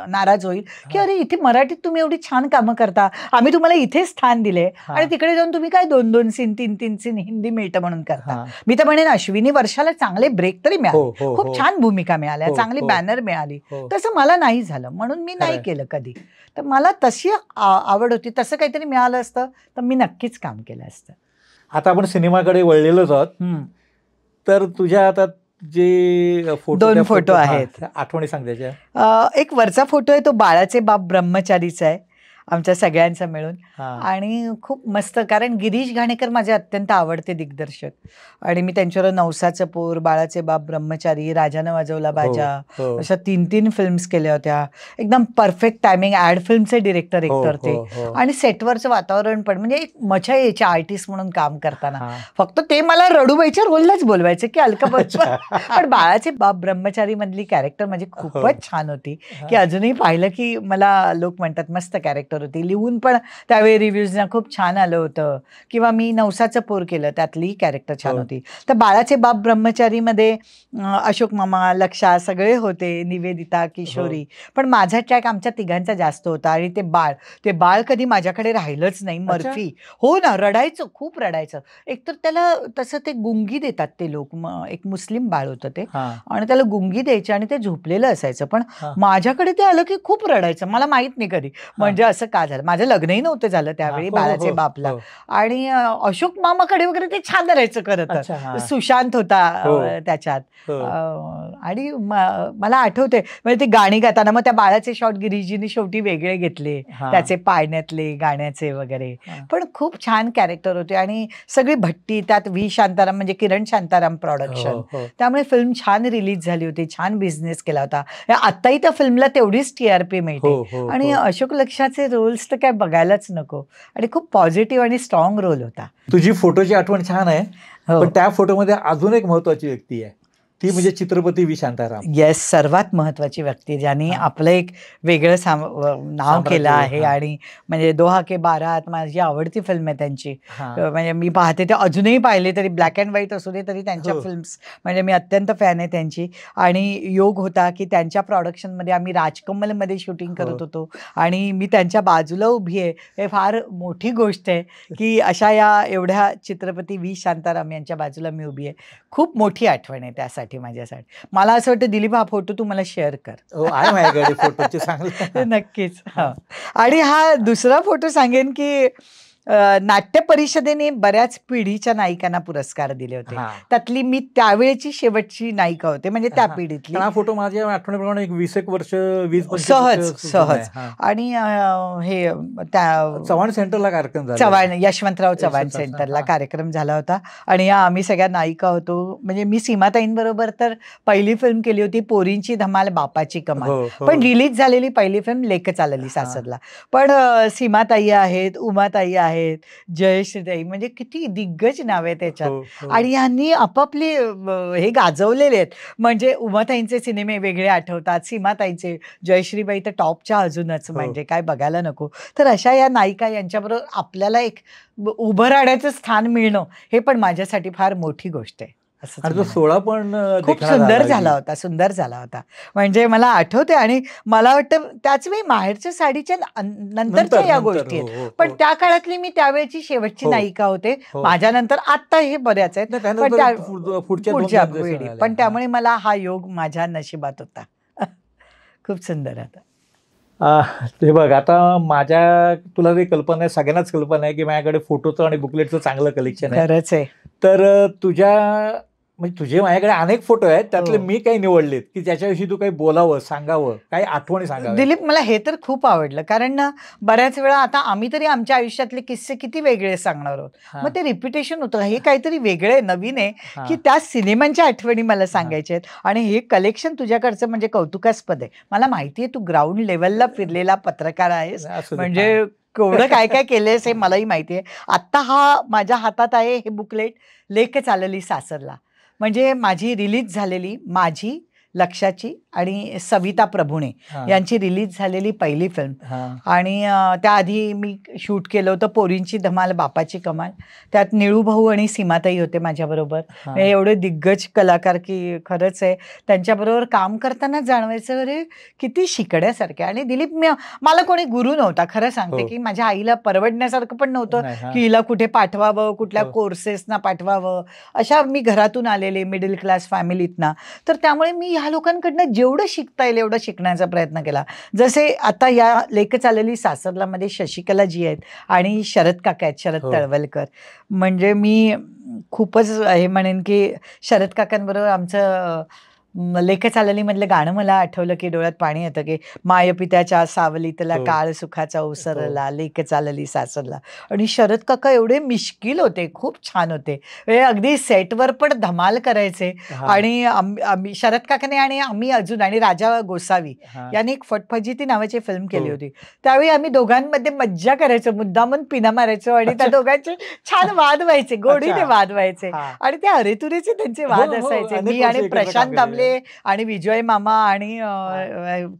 A: नाराज होईल की अरे इथे मराठीत तुम्ही एवढी छान कामं करता, आम्ही तुम्हाला इथे स्थान दिले आणि तिकडे जाऊन तुम्ही काय 2-2 सीन 3-3 सीन हिंदी मिळतं म्हणून करता. मी तर म्हणेन अश्विनी वर्षाला चांगले ब्रेक तरी मिळाले, खूप छान भूमिका मिळाल्या, चांगली बॅनर मिळाली. तसं मला नाही झालं म्हणून मी नाही केलं कधी. तर मला तशी आवड होती, तसं काहीतरी मिळालं असतं तर मी नक्कीच काम केलं असतं.
B: आता आपण सिनेमाकडे वळलेलोच आहोत, तर तुझ्या आता जे
A: 2 फोटो आहेत,
B: आठवणी सांग त्याच्या.
A: एक वरचा फोटो आहे तो बाळाचे बाप ब्रह्मचारीचा आहे, आमच्या सगळ्यांचा मिळून. आणि खूप मस्त, कारण गिरीश घाणेकर माझे अत्यंत आवडते दिग्दर्शक आणि मी त्यांच्यावर नवसाचं पोर, बाळाचे बाप ब्रह्मचारी, राजानं वाजवला बाजा अशा 3-3 फिल्म्स केल्या होत्या. एकदम परफेक्ट टायमिंग, ऍड फिल्मचे डिरेक्टर एकतर ते, आणि सेटवरचं वातावरण पण म्हणजे एक मजा यायची आर्टिस्ट म्हणून काम करताना. फक्त ते मला रडूबाईच्या रोललाच बोलवायचे की अलका बच्चन. पण बाळाचे बाप ब्रह्मचारी मधली कॅरेक्टर म्हणजे खूपच छान होती की अजूनही पाहिलं की मला लोक म्हणतात मस्त कॅरेक्टर होती. लिहून पण त्यावेळी रिव्ह्यूजना खूप छान आलं होतं. किंवा मी नवसाचं पोर केलं, त्यातली कॅरेक्टर छान होती. तर बाळाचे बाप ब्रह्मचारीमध्ये अशोक मामा, लक्षा सगळे होते, निवेदिता, किशोरी. पण माझा ट्रॅक आमच्या तिघांचा जास्त होता. आणि ते बाळ कधी माझ्याकडे राहिलंच नाही. मर्फी, हो ना, रडायचं, खूप रडायचं. एकतर त्याला तसं ते गुंगी देतात ते लोक, एक मुस्लिम बाळ होतं ते, आणि त्याला गुंगी द्यायचे आणि ते झोपलेलं असायचं. पण माझ्याकडे ते आलं की खूप रडायचं. मला माहित नाही कधी म्हणजे असं का झालं. माझं लग्नही नव्हतं झालं त्यावेळी बाळाचे बापला. आणि अशोक मामाकडे वगैरे ते छान राहायचं खरं तर. सुशांत होता त्याच्यात. आणि मला आठवते म्हणजे ते गाणी गाताना मग त्या बाळाचे शॉट गिरीजीने शेवटी वेगळे घेतले, त्याचे पाळण्यातले गाण्याचे वगैरे. पण खूप छान कॅरेक्टर होते आणि सगळी भट्टी त्यात. व्ही शांताराम म्हणजे किरण शांताराम प्रोडक्शन. त्यामुळे फिल्म छान रिलीज झाली होती, छान बिझनेस केला होता. आताही त्या फिल्मला तेवढीच TRP मिळते. आणि अशोक लक्षाचे रोल्स तर काय बघायलाच नको, आणि खूप पॉझिटिव्ह आणि स्ट्रॉंग रोल होता.
B: तुझी फोटोची आठवण छान आहे, पण त्या फोटोमध्ये अजून एक महत्वाची व्यक्ती आहे, ती म्हणजे चित्रपती व्ही शांताराम.
A: येस, सर्वात महत्वाची व्यक्ती ज्यांनी आपलं एक वेगळं नाव केलं आहे. आणि म्हणजे दोहा के बारात माझी आवडती फिल्म आहे त्यांची. म्हणजे मी पाहते ते, अजूनही पाहिले तरी ब्लॅक अँड व्हाईट असू दे तरी त्यांच्या फिल्म्स म्हणजे मी अत्यंत फॅन आहे त्यांची. आणि योग होता की त्यांच्या प्रोडक्शनमध्ये आम्ही राजकमलमध्ये शूटिंग करत होतो आणि मी त्यांच्या बाजूला उभी आहे. हे फार मोठी गोष्ट आहे की अशा या एवढ्या चित्रपती व्ही शांताराम यांच्या बाजूला मी उभी आहे. खूप मोठी आठवण आहे त्यासाठी माझ्यासाठी. मला असं वाटतं दिलीप, हा फोटो तू मला शेअर कर.
B: आहे माझ्याकडे फोटोचे, चांगले.
A: नक्कीच. आणि हा दुसरा फोटो सांगेन की नाट्य परिषदेने बऱ्याच पिढीच्या नायिकांना पुरस्कार दिले होते. त्यातली मी त्यावेळेची शेवटची नायिका होते, म्हणजे त्या पिढीतली.
B: हा फोटो माझ्या आठवणीप्रमाणे एक 20 वर्ष 20
A: सहज. आणि हे त्या
B: चव्हाण सेंटरला कार्यक्रम झाला,
A: चव्हाण यशवंतराव चव्हाण सेंटरला कार्यक्रम झाला होता. आणि आम्ही सगळ्या नायिका होतो. म्हणजे मी सीमाताईंबरोबर तर पहिली फिल्म केली होती पोरींची धमाल बापाची कमाल, पण रिलीज झालेली पहिली फिल्म लेक चालली सासरला. पण सीमाताई आहेत, उमाताई आहेत, जयश्रीताई, म्हणजे किती दिग्गज नाव आहे त्याच्यात. आणि यांनी आपापले हे गाजवलेले आहेत. म्हणजे उमाताईंचे सिनेमे वेगळे आठवतात, सीमाताईंचे, जयश्रीबाई तर टॉपच्या अजूनच, म्हणजे काय बघायला नको. तर अशा या नायिका यांच्याबरोबर आपल्याला एक उभं राहण्याचं स्थान मिळणं हे पण माझ्यासाठी फार मोठी गोष्ट आहे.
B: आणि तो सोहळा पण
A: खूप सुंदर झाला होता, सुंदर झाला होता. म्हणजे मला आठवते. आणि मला वाटतं त्याच वेळी माहेरच्या साडीच्या नंतरच्या या गोष्टी आहेत. पण त्या काळातली मी त्यावेळेची शेवटची नायिका होते. माझ्यानंतर आता हे बऱ्याच आहेत, पण पुढच्या पिढी. पण त्यामुळे मला हा योग माझ्या नशिबात होता. खूप सुंदर होता.
B: ते बघ, आता तुला ते कल्पना आहे, सगळ्यांनाच कल्पना आहे की माझ्याकडे फोटोचं आणि बुकलेटचं चांगलं कलेक्शन आहे.
A: खरंच आहे.
B: तर तुझ्या म्हणजे तुझे माझ्याकडे अनेक फोटो आहेत, त्यातले
A: हो.
B: मी काही निवडलेत की ज्याच्याविषयी तू काही बोलावं, सांगावं, काही आठवणी सांगाव्या.
A: दिलीप, मला हे तर खूप आवडलं, कारण ना बऱ्याच वेळा आता आम्ही तरी आमच्या आयुष्यातले किस्से किती वेगळे सांगणार आहोत,
B: हा,
A: मग ते रिपिटेशन होतं. हे काहीतरी वेगळं आहे, नवीन आहे,
B: हा,
A: की त्या सिनेमांच्या आठवणी मला सांगायच्या आहेत. आणि हे कलेक्शन तुझ्याकडचं म्हणजे कौतुकास्पद आहे. मला माहिती आहे तू ग्राउंड लेवलला फिरलेला पत्रकार आहेस,
B: असू दे.
A: म्हणजे केवढं काय काय केलंयस हे मलाही माहिती आहे. आत्ता हा माझ्या हातात आहे हे बुकलेट, लेक चालली सासरला, म्हणजे माझी रिलीज झालेली, माझी, लक्षाची आणि सविता प्रभुणे
B: हा,
A: यांची रिलीज झालेली पहिली फिल्म.
B: हा,
A: आणि त्याआधी मी शूट केलं होतं पोरींची धमाल बापाची कमाल. त्यात निळू भाऊ आणि सीमाताई होते माझ्याबरोबर.
B: हा,
A: म्हणजे एवढे दिग्गज कलाकार की खरंच आहे, त्यांच्याबरोबर काम करताना जाणवायचं अरे किती शिकण्यासारखे. आणि दिलीप, मला कोणी गुरु नव्हता, खरं सांगते,
B: हो.
A: की माझ्या आईला परवडण्यासारखं पण नव्हतं
B: नाही, हा,
A: की हिला कुठे पाठवावं, कुठल्या
B: हो.
A: कोर्सेसना पाठवावं. अशा मी घरातून आलेले मिडल क्लास फॅमिलीतना, तर त्यामुळे मी ह्या लोकांकडनं जेवढं शिकता येईल एवढं शिकण्याचा प्रयत्न केला. जसे आता या लेक चालली सासरला मध्ये शशिकला जी आहेत आणि शरद काका आहेत, शरद
B: हो.
A: तळवलकर. म्हणजे मी खूपच हे म्हणेन की शरद काकांबरोबर आमचं लेक चालली मधलं गाणं मला आठवलं की डोळ्यात पाणी येतं, की माय पित्याच्या सावलीतला
B: हो.
A: काळ सुखाचा ओसरला, लेक चालली सासरला. आणि शरद काका एवढे मिश्किल होते, खूप छान होते, म्हणजे अगदी सेटवर पण धमाल करायचे.
B: हा,
A: आणि आम्ही शरद काकाने आणि आम्ही अजून आणि राजा गोसावी
B: हा,
A: यांनी एक फटफजिती नावाची फिल्म केली
B: हो.
A: होती. त्यावेळी आम्ही दोघांमध्ये मज्जा करायचो, मुद्दामून पिना मारायचो आणि त्या
B: अच्छा.
A: दोघांचे छान वाद व्हायचे, गोडीने
B: अच्छा.
A: वाद व्हायचे.
B: हा.
A: आणि ते हरेतुरेचे त्यांचे वाद
B: हो, हो,
A: असायचे.
B: अनेक
A: मी
B: वर्ष
A: आणि
B: एकत्र काम
A: प्रशांत
B: केलेलं
A: दामले
B: आहे.
A: आणि विजय मामा आणि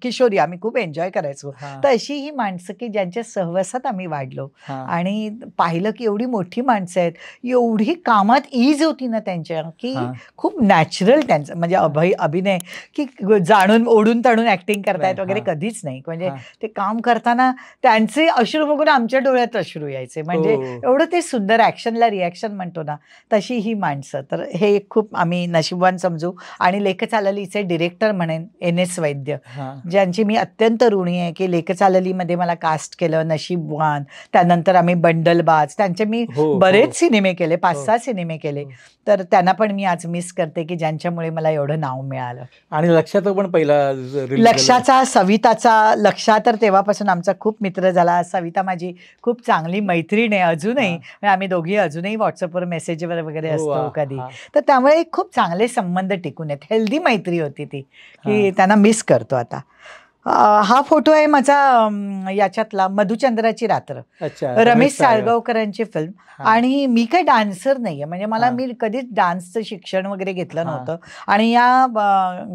A: किशोरी आम्ही खूप एन्जॉय करायचो.
B: हा,
A: तर अशी ही माणसं की ज्यांच्या सहवासात आम्ही वाढलो
B: हा,
A: आणि पाहिलं की एवढी मोठी माणसं आहेत, एवढी कामात ईज होती ना त्यांच्या, की
B: हा.
A: खूप नॅचरल त्यांचं म्हणजे अभिनय, की जाणून ओढून ताणून ऍक्टिंग करतायत
B: नाही,
A: वगैरे
B: हा,
A: कधीच नाही. म्हणजे
B: हा.
A: ते काम करताना त्यांचे अश्रू बघून आमच्या डोळ्यात अश्रू यायचे. म्हणजे
B: हो.
A: एवढं ते सुंदर, ऍक्शनला रिॲक्शन म्हणतो ना, तशी ही माणसं. तर हे खूप आम्ही नशिबवान समजू. आणि लेक चाललीचे डिरेक्टर म्हणेन NS वैद्य,
B: हा,
A: ज्यांची मी अत्यंत ऋणी आहे, की लेक चाललीमध्ये मला कास्ट केलं, नशीबवान, त्यानंतर आम्ही बंडलबाज, त्यांचे मी
B: हो, हो,
A: बरेच सिनेमे केले,
B: हो,
A: 5-6 सिनेमे केले.
B: हो.
A: तर त्यांना पण मी आज मिस करते, की ज्यांच्यामुळे मला एवढं नाव मिळालं.
B: आणि लक्षात पण पहिला रिलीज झाला.
A: लक्षाचा, सविताचा. लक्षा तर तेव्हापासून आमचा खूप मित्र झाला. सविता माझी खूप चांगली मैत्रीण आहे अजूनही.
B: हा.
A: म्हणजे आम्ही दोघी अजूनही व्हॉट्सअपवर मेसेजवर वगैरे
B: हो,
A: असतो
B: वा,
A: कधी.
B: हा,
A: तर त्यामुळे खूप चांगले संबंध टिकून आहेत. हेल्दी मैत्री होती ती, की
B: हा.
A: त्यांना मिस करतो आता. हा फोटो आहे माझा याच्यातला मधुचंद्राची रात्र,
B: अच्छा,
A: रमेश
B: साळगाव.
A: साळगावकरांची फिल्म.
B: हा,
A: आणि मी काही डान्सर नाहीये, म्हणजे मला
B: हा,
A: मी कधीच डान्सचं शिक्षण वगैरे घेतलं
B: हा.
A: नव्हतं. आणि या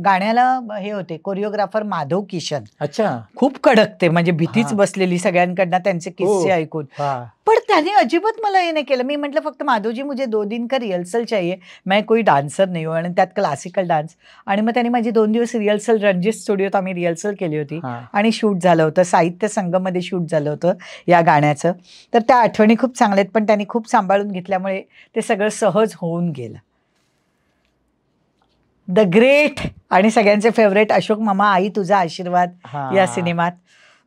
A: गाण्याला हे होते कोरिओग्राफर माधव किशन,
B: अच्छा.
A: खूप कडक ते, म्हणजे भीतीच
B: हा.
A: बसलेली सगळ्यांकडनं त्यांचे किस्से
B: हो.
A: ऐकून.
B: हा.
A: पण त्याने अजिबात मला हे नाही केलं. मी म्हटलं फक्त माधवजी मुझे 2 दिन का रिहर्सल चाहिए, मैं कोई डान्सर नहीं हूँ. आणि त्यात क्लासिकल डान्स. आणि मग त्यांनी माझी 2 दिवस रिहर्सल रणजित स्टुडिओत आम्ही रिहर्सल केली होती.
B: हा.
A: आणि शूट झालं होतं, साहित्य संगममध्ये शूट झालं होतं या गाण्याचं. तर त्या आठवणी खूप चांगल्या आहेत, पण त्यांनी खूप सांभाळून घेतल्यामुळे ते सगळं सहज होऊन गेलं. द ग्रेट आणि सगळ्यांचे फेवरेट अशोक मामा, आई तुझा आशीर्वाद
B: हा.
A: या सिनेमात.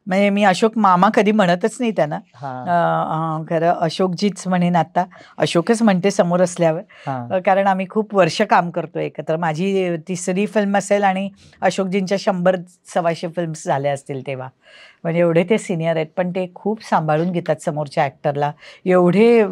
A: म्हणजे मी अशोक मामा कधी म्हणतच नाही त्यांना.
B: हा.
A: खरं अशोकजीच म्हणेन आता, अशोकच म्हणते समोर असल्यावर.
B: हा.
A: कारण आम्ही खूप वर्ष काम करतो एकत्र. माझी 3री फिल्म असेल आणि अशोकजींच्या 100-125 फिल्म्स झाल्या असतील तेव्हा. म्हणजे एवढे ते सिनियर आहेत, पण ते खूप सांभाळून घेतात समोरच्या ॲक्टरला. एवढे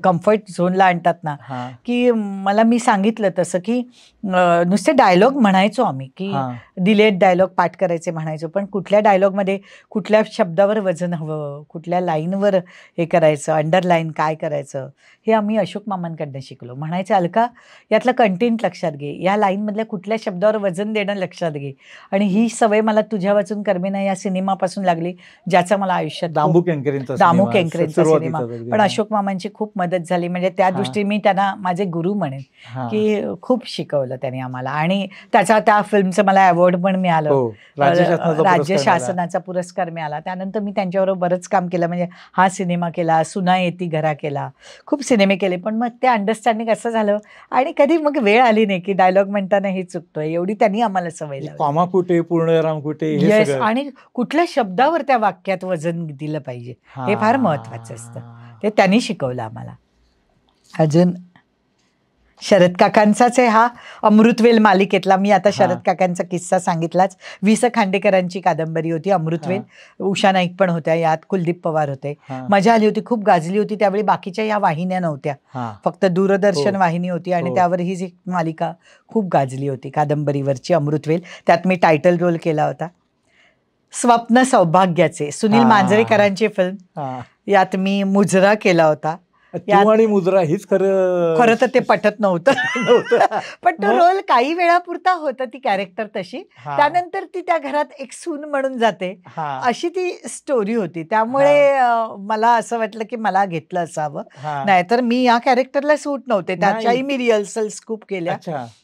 A: कम्फर्ट झोनला आणतात ना,
B: हा.
A: की मला मी सांगितलं तसं, की नुसते डायलॉग म्हणायचो आम्ही, की
B: हा.
A: डिलेट डायलॉग पाठ करायचे म्हणायचो, पण कुठल्या डायलॉगमध्ये कुठल्या शब्दावर वजन हवं, कुठल्या लाईनवर हे करायचं, अंडरलाईन काय करायचं, हे आम्ही अशोक मामांकडनं शिकलो. म्हणायचं अलका, यातलं कंटेंट लक्षात घे, या लाईनमधल्या कुठल्या शब्दावर वजन देणं लक्षात घे. आणि ही सवय मला तुझ्या वाचून कर्मेना या सिनेमापासून लागली, ज्याचा मला आयुष्यात
B: दामू केंकरेंचा
A: दामू
B: सिनेमा,
A: केंकरेंचा सिनेमा.
B: सुरुवातीचाच अगदी.
A: पण
B: हा.
A: अशोक मामांची खूप मदत झाली. म्हणजे त्या
B: हा.
A: दृष्टीने मी त्यांना माझे गुरु म्हणेन,
B: हा.
A: की खूप शिकवलं त्यांनी आम्हाला. आणि त्या फिल्मचं मला अवॉर्ड पण मिळालं.
B: हो, राज्य शासनाचा
A: राज्य
B: पुरस्कार मिळाला.
A: शासनाचा पुरस्कार मिळाला. त्यानंतर मी त्यांच्याबरोबर बरंच काम केलं. म्हणजे हा सिनेमा केला, सुना येती घरा केला, खूप सिनेमे केले. पण मग ते अंडरस्टँडिंग असं झालं आणि कधी मग वेळ आली नाही, की डायलॉग म्हणताना हे चुकतोय, एवढी त्यांनी आम्हाला सवय लावली.
B: कॉमा कुठे, पूर्णविराम कुठे, हे
A: येस,
B: सगळं.
A: आणि कुठल्या शब्दावर त्या वाक्यात वजन दिलं पाहिजे, हे फार महत्वाचं असतं.
B: हा.
A: ते त्यांनी शिकवलं आम्हाला. अजून शरद काकांचाच आहे हा. अमृतवेल मालिकेतला. मी आता शरद काकांचा किस्सा सांगितलाच. वि स खांडेकरांची कादंबरी होती अमृतवेल. उषा नाईक पण होत्या यात, कुलदीप पवार होते. मजा आली होती, खूप गाजली होती त्यावेळी. बाकीच्या या वाहिन्या नव्हत्या, फक्त दूरदर्शन वाहिनी होती आणि त्यावर ही जी मालिका खूप गाजली होती कादंबरीवरची अमृतवेल. त्यात मी टायटल रोल केला होता. स्वप्न सौभाग्याचे, सुनील मांजरेकरांची फिल्म. यात मी मुजरा केला होता.
B: आणि मुजरा हीच खरं
A: तर ते पटत नव्हतं पण तो रोल काही वेळापुरता होता, ती कॅरेक्टर तशी. त्यानंतर ती त्या घरात एक सून म्हणून जाते, अशी ती स्टोरी होती. त्यामुळे मला असं वाटलं की मला घेतलं असावं, नाहीतर मी या कॅरेक्टरला सूट नव्हते. त्याच्याही मी रिहर्सल्स खूप केल्या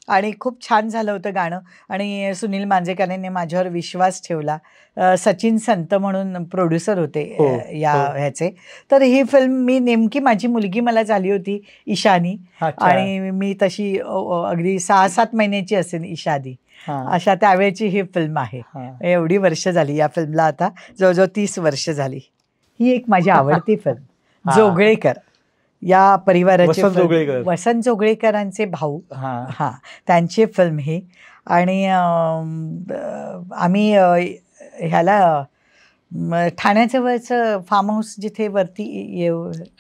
A: आणि खूप छान झालं होतं गाणं. आणि सुनील मांजरेकरांनी माझ्यावर विश्वास ठेवला. सचिन संत म्हणून प्रोड्युसर होते या ह्याचे. तर ही फिल्म मी नेमकी, माझी मुलगी मला झाली होती ईशानी, आणि मी तशी अगदी 6-7 महिन्याची असेल ईशानी, अशा त्यावेळेची ही फिल्म आहे. एवढी वर्ष झाली या फिल्मला, आता जवळजवळ 30 वर्ष झाली. ही एक माझी आवडती फिल्म. जोगळेकर या परिवाराचे, वसंत जोगळेकरांचे भाऊ, त्यांची फिल्म ही. आणि आम्ही ह्याला ठाण्याजवळचं फार्म हाऊस जिथे वरती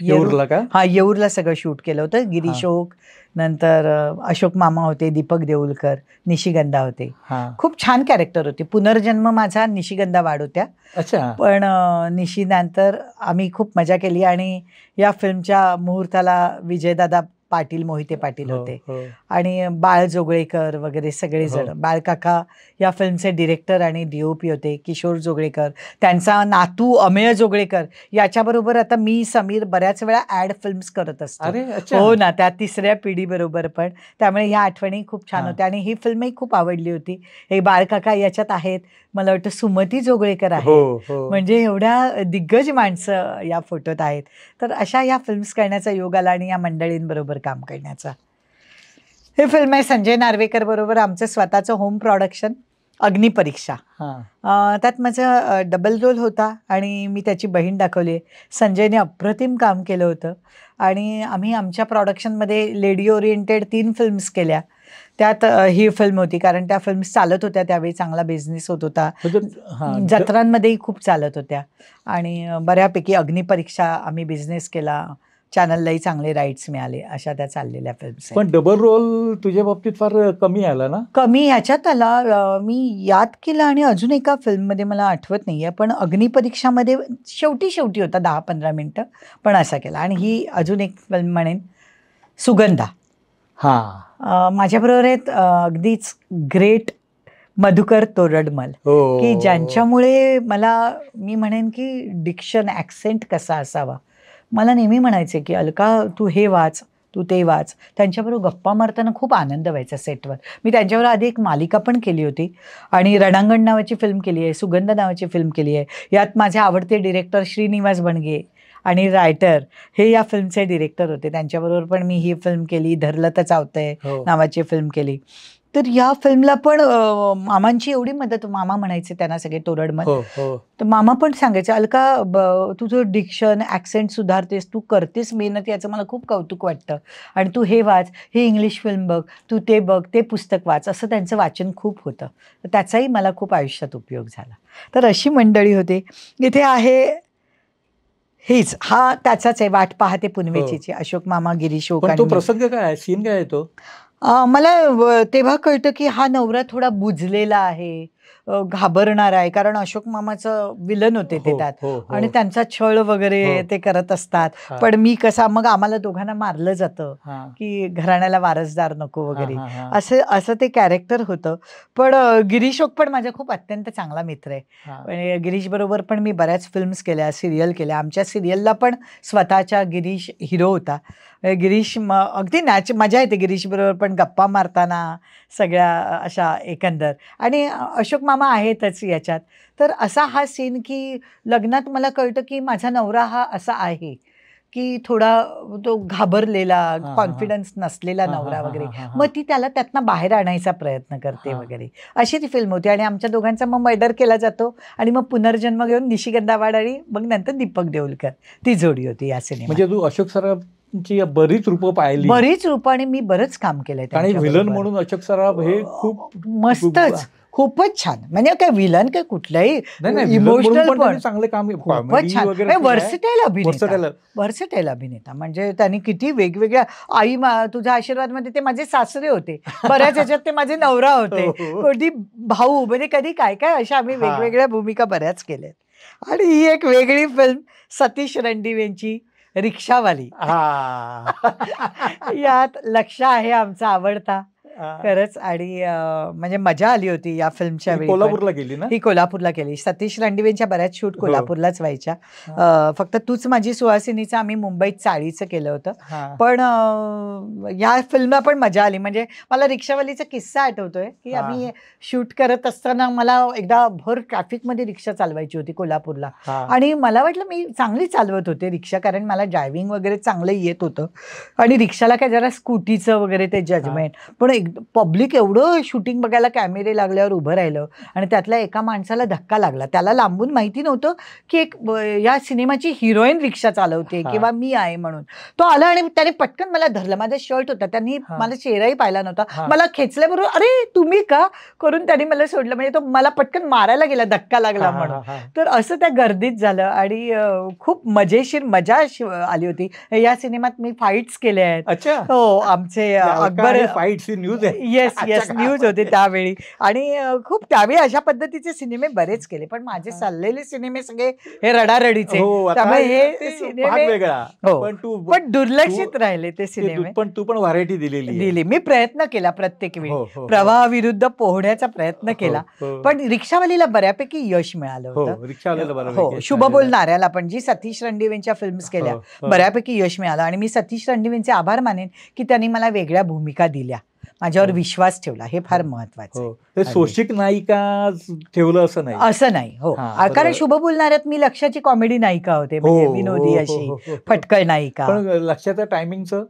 A: येऊरला सगळं शूट केलं होतं. गिरीश ओक, नंतर अशोक मामा होते, दीपक देऊळकर, निशिगंधा होते. खूप छान कॅरेक्टर होते. पुनर्जन्म माझा निशिगंधा वाढ होत्या, पण निशीनंतर आम्ही खूप मजा केली. आणि या फिल्मच्या मुहूर्ताला विजयदादा पाटील, मोहिते पाटील होते, आणि बाळ जोगळेकर वगैरे सगळेजण. बाळकाका या फिल्मचे डिरेक्टर आणि DOP होते. किशोर जोगळेकर, त्यांचा नातू अमेय जोगळेकर, याच्याबरोबर आता मी समीर बऱ्याच वेळा ऍड फिल्म्स करत असतो. हो ना, त्या 3ऱ्या पिढी बरोबर. पण त्यामुळे ह्या आठवणी खूप छान होत्या आणि ही फिल्मही खूप आवडली होती. हे बाळकाका याच्यात आहेत, मला वाटतं सुमती जोगळेकर आहे, म्हणजे एवढ्या दिग्गज माणसं या फोटोत आहेत. तर अशा या फिल्म्स करण्याचा योग आला आणि या मंडळींबरोबर काम करण्याचा. हे फिल्म आहे संजय नार्वेकर बरोबर आमचं स्वतःचं होम प्रोडक्शन, अग्निपरीक्षा. त्यात माझा डबल रोल होता आणि मी त्याची बहीण दाखवली. संजयने अप्रतिम काम केलं होतं आणि आम्ही आमच्या प्रोडक्शनमध्ये लेडी ओरिएंटेड 3 फिल्म्स केल्या. त्यात ही फिल्म होती, कारण त्या फिल्म्स चालत होत्या त्यावेळी, चांगला बिझनेस होत होता, जत्रांमध्येही खूप चालत होत्या. आणि बऱ्यापैकी अग्निपरीक्षा आम्ही बिझनेस केला, चॅनललाही चांगले राईट्स मिळाले, अशा त्या चाललेल्या फिल्म्स.
B: पण डबल रोल तुझ्या बाबतीत फार कमी आला ना?
A: कमी ह्याच्यात आला, मी याद केला आणि अजून एका फिल्ममध्ये मला आठवत नाहीये, पण अग्निपरीक्षामध्ये शेवटी होता 10-15 मिनिटं, पण असा केला. आणि ही अजून एक फिल्म म्हणेन, सुगंधा. माझ्याबरोबर आहेत अगदीच ग्रेट मधुकर तोरडमल, की ज्यांच्यामुळे मला, मी म्हणेन की डिक्शन, ॲक्सेंट कसा असावा, मला नेहमी म्हणायचे की अलका तू हे वाच, तू ते वाच. त्यांच्याबरोबर गप्पा मारताना खूप आनंद व्हायचा सेटवर. मी त्यांच्याबरोबर आधी एक मालिका पण केली होती आणि रणांगण नावाची फिल्म केली आहे, सुगंध नावाची फिल्म केली आहे. यात माझे आवडते डिरेक्टर श्रीनिवास बणगे आणि रायटर हे या फिल्मचे डिरेक्टर होते. त्यांच्याबरोबर पण मी ही फिल्म केली. धरलं तर चावतंय नावाची फिल्म केली. तर या फिल्मला पण मामांची एवढी मदत, मामा म्हणायचे त्यांना सगळे तोरडमल, तर मामा पण सांगायचे अलका तुझं डिक्शन, ॲक्सेंट सुधारतेस, तू करतेस मेहनत, याचं मला खूप कौतुक वाटतं. आणि तू हे वाच, हे इंग्लिश फिल्म बघ, तू ते बघ, ते पुस्तक वाच, असं त्यांचं वाचन खूप होतं. तर त्याचाही मला खूप आयुष्यात उपयोग झाला. तर अशी मंडळी होते. इथे आहे हेच, हा त्याचाच आहे, वाट पाहते पुनवेची, अशोक मामा, गिरीश ओक.
B: तो प्रसंग काय आहे, सीन काय आहे तो?
A: मला तेव्हा कळतं की हा नवरा थोडा बुजलेला आहे, घाबरणार आहे, कारण अशोक मामाचं विलन होते ते त्यात, आणि त्यांचा छळ वगैरे ते करत असतात. पण मी कसा, मग आम्हाला दोघांना मारलं जातं की घराण्याला वारसदार नको वगैरे, असं ते कॅरेक्टर होतं. पण गिरीश ओक पण माझा खूप अत्यंत चांगला मित्र आहे. गिरीश बरोबर पण मी बऱ्याच फिल्म्स केल्या, सिरियल केल्या. आमच्या सिरियलला पण स्वतःच्या गिरीश हिरो होता. गिरीश अगदी मजा येते गिरीश बरोबर पण गप्पा मारताना, सगळ्या अशा एकंदर. आणि अशोक मामा आहेतच याच्यात. तर असा हा सीन की लग्नात मला कळतं की माझा नवरा हा असा आहे की थोडा तो घाबरलेला, कॉन्फिडन्स नसलेला नवरा वगैरे, मग ती त्याला त्यातनं बाहेर आणायचा प्रयत्न करते वगैरे, अशी ती फिल्म होती. आणि आमच्या दोघांचा मग मर्डर केला जातो आणि मग पुनर्जन्म घेऊन निशिगंधा वाड आणि मग नंतर दीपक देऊळकर, ती जोडी होती या सिनेमा.
B: म्हणजे तू अशोक सर अशोकची बरीच रूपं पाहिली,
A: बरीच रूपं, आणि मी बरंच काम केलंय
B: आणि
A: त्यांच्याबरोबर.
B: व्हिलन म्हणून अशोक सराफ हे खूप
A: मस्तच, खूपच छान. म्हणजे काय विलन काय कुठल्याही
B: नाही,
A: इमोशनल पण
B: चांगले काम,
A: खूपच छान, वर्सटाईल अभिनेता, वर्सटाईल अभिनेता. म्हणजे त्यांनी किती वेगवेगळ्या, आई तुझ्या आशीर्वाद मध्ये ते माझे सासरे होते, बऱ्याच ह्याच्यात ते माझे नवरा होते, कधी भाऊ, म्हणजे कधी काय काय अशा आम्ही वेगवेगळ्या भूमिका बऱ्याच केल्यात. आणि ही एक वेगळी फिल्म सतीश रणदिवेंची रिक्षावाली. यात लक्ष आहे आमचा आवडता खरंच. आणि म्हणजे मजा आली होती या फिल्मच्या वेळी.
B: कोल्हापूरला गेली ना?
A: ही कोल्हापूरला केली. सतीश रणदिवेंच्या बऱ्याच शूट कोल्हापूरलाच व्हायच्या. फक्त तूच माझी सुहासिनीचं आम्ही मुंबईत चाळीचं केलं होतं. पण या फिल्मला पण मजा आली. म्हणजे मला रिक्षावालीचा किस्सा आठवतोय की आम्ही शूट करत असताना मला एकदा भर ट्रॅफिकमध्ये रिक्षा चालवायची होती कोल्हापूरला, आणि मला वाटलं मी चांगली चालवत होते रिक्षा, कारण मला ड्रायव्हिंग वगैरे चांगलं येत होतं, आणि रिक्षाला काय जरा स्कूटीचं वगैरे ते जजमेंट. पण पब्लिक एवढं शूटिंग बघायला कॅमेरे लागल्यावर उभं राहिलं, आणि त्यातल्या एका माणसाला धक्का लागला. त्याला लांबून माहिती नव्हतं की एक या सिनेमाची हिरोईन रिक्षा चालवते किंवा मी आहे म्हणून. तो आला आणि त्याने पटकन मला धरलं. माझा शर्ट होता, त्यांनी मला चेहराही पाहिला नव्हता, मला खेचल्याबरोबर अरे तुम्ही का करून त्यांनी मला सोडलं. म्हणजे तो मला पटकन मारायला गेला, धक्का लागला म्हणून. तर असं त्या गर्दीत झालं, आणि खूप मजेशीर मजा आली होती. या सिनेमात मी फाईट्स केले आहेत. हो, आमचे अकबर
B: फाईट्स न्यूज आहे.
A: येस न्यूज होते त्यावेळी, आणि खूप त्यावेळी अशा पद्धतीचे सिनेमे बरेच केले. पण माझे चाललेले सिनेमे सगळे हे रडारडीचे, त्यामुळे हे सिनेमे पण दुर्लक्षित राहिले ते सिनेमे.
B: पण तू पण व्हरायटी दिली.
A: मी प्रयत्न केला प्रत्येक वेळी, प्रवाहाविरुद्ध पोहण्याचा प्रयत्न केला. पण रिक्षावालीला बऱ्यापैकी यश मिळालं होतं. शुभ बोलणाऱ्याला पण, जी सतीश रणदिवेंच्या फिल्म्स केल्या, बऱ्यापैकी यश मिळालं. आणि मी सतीश रणदिवेंचे आभार मानेन की त्यांनी मला वेगळ्या भूमिका दिल्या, माझ्यावर विश्वास ठेवला. हे फार महत्वाचं.
B: सोशिक नायिका ठेवलं असं नाही.
A: हो, कारण शुभ बोलणाऱ्यात मी लक्षाची कॉमेडी नायिका होते, विनोदी अशी फटकळ नायिका.
B: लक्षाचं टायमिंगचं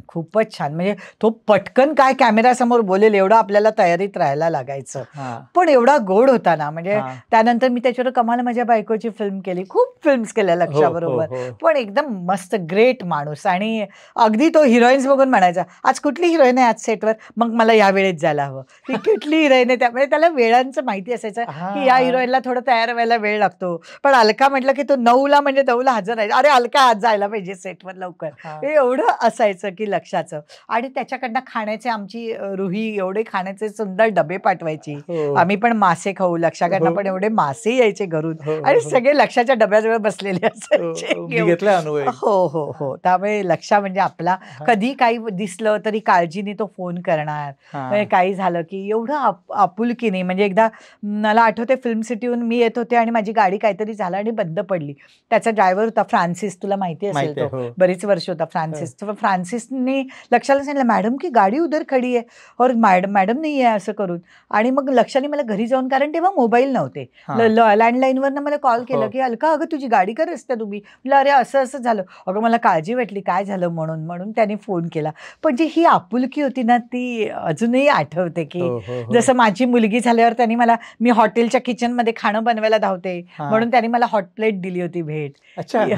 A: खूपच छान. म्हणजे तो पटकन काय कॅमेरा समोर बोलेल एवढं आपल्याला तयारीत राहायला लागायचं, पण एवढा गोड होता ना. म्हणजे त्यानंतर मी त्याच्यावर कमाल माझ्या बायकोची फिल्म केली, खूप फिल्म्स केल्या लक्षाबरोबर. पण एकदम मस्त ग्रेट माणूस, आणि अगदी तो हिरोईन्स बघून म्हणायचा आज कुठली हिरोईन आहे आज सेटवर, मग मला या वेळेत जायला हवं. ती कुठली हिरोईन आहे, त्यामुळे त्याला वेळांचं माहिती असायचं की या हिरोईनला थोडं तयार व्हायला वेळ लागतो. पण अलका म्हटलं की तो 9ला म्हणजे 9ला हजर आहे, अरे अलका आज जायला पाहिजे सेटवर लवकर. हे एवढं असायचं की लक्षाचं. आणि त्याच्याकडनं खाण्याचे, आमची रुही एवढे खाण्याचे सुंदर डबे पाठवायची. आम्ही पण मासे खाऊ, लक्षाकडनं पण एवढे मासे यायचे घरून, आणि सगळे लक्षाच्या डब्याजवळ बसलेले असायचे. हो, त्यामुळे लक्षा म्हणजे आपला कधी काही दिसलं तरी काळजीने तो फोन करणार. काही झालं की एवढं आपुलकीने. म्हणजे एकदा मला आठवते फिल्म सिटीहून मी येत होते, आणि माझी गाडी काहीतरी झालं आणि बंद पडली. त्याचा ड्रायव्हर होता फ्रान्सिस, तुला माहिती असेल, तो बरीच वर्ष होता फ्रान्सिस. फ्रान्सिसने लक्षाला सांगितलं मॅडम की गाडी उधर खडी आहे, और मॅडम नाही आहे असं करून. आणि मग लक्षाने मला घरी जाऊन, कारण तेव्हा मोबाईल नव्हते, लँडलाईनवरनं मला कॉल केलं की अलका अगं तुझी गाडी का रस्त्यात उभी. म्हटलं अरे असं असं झालं. अगं मला काळजी वाटली काय झालं म्हणून त्याने फोन केला. पण जी ही आपुलकी होती ना, ती अजूनही आठवते. की जसं माझी मुलगी झाल्यावर त्यांनी मला, मी हॉटेलच्या किचनमध्ये खाणं बनवायला धावते म्हणून त्यांनी मला हॉट प्लेट दिली होती भेट.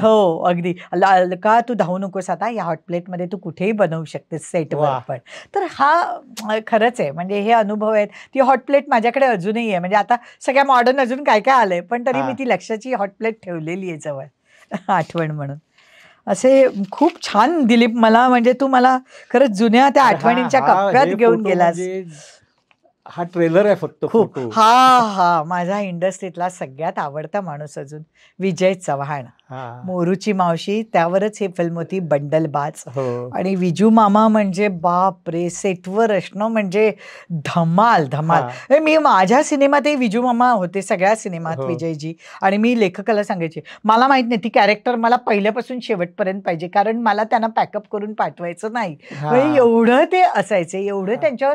A: हो अगदी, अलका तू धावू नकोस आता, या हॉट प्लेटमध्ये तू कुठेही बनवू शकतेस सेटवर पण. तर हा खरंच आहे, म्हणजे हे अनुभव आहेत. ती हॉट प्लेट माझ्याकडे अजूनही आहे. म्हणजे आता सगळ्या मॉडर्न अजून काय काय आलंय, पण तरी मी ती लक्षाची हॉट प्लेट ठेवलेली आहे जवळ, आठवण म्हणून. असे खूप छान दिलीप, मला म्हणजे तू मला खरंच जुन्या त्या आठवणींच्या कप्प्यात घेऊन गेलास.
B: हा ट्रेलर आहे फक्त
A: खूप. हा माझा इंडस्ट्रीतला सगळ्यात आवडता माणूस अजून विजय चव्हाण, मोरूची मावशी, त्यावरच ही फिल्म होती बंडलबाज. आणि विजू मामा म्हणजे बाप रे, सेटवर असणं म्हणजे धमाल. मी माझ्या सिनेमातही विजू मामा होते, सगळ्या सिनेमात विजयजी. आणि मी लेखकाला सांगायचे मला माहित नाही ती कॅरेक्टर मला पहिल्यापासून शेवटपर्यंत पाहिजे, कारण मला त्यांना पॅकअप करून पाठवायचं नाही. एवढं ते असायचे, एवढं त्यांच्यावर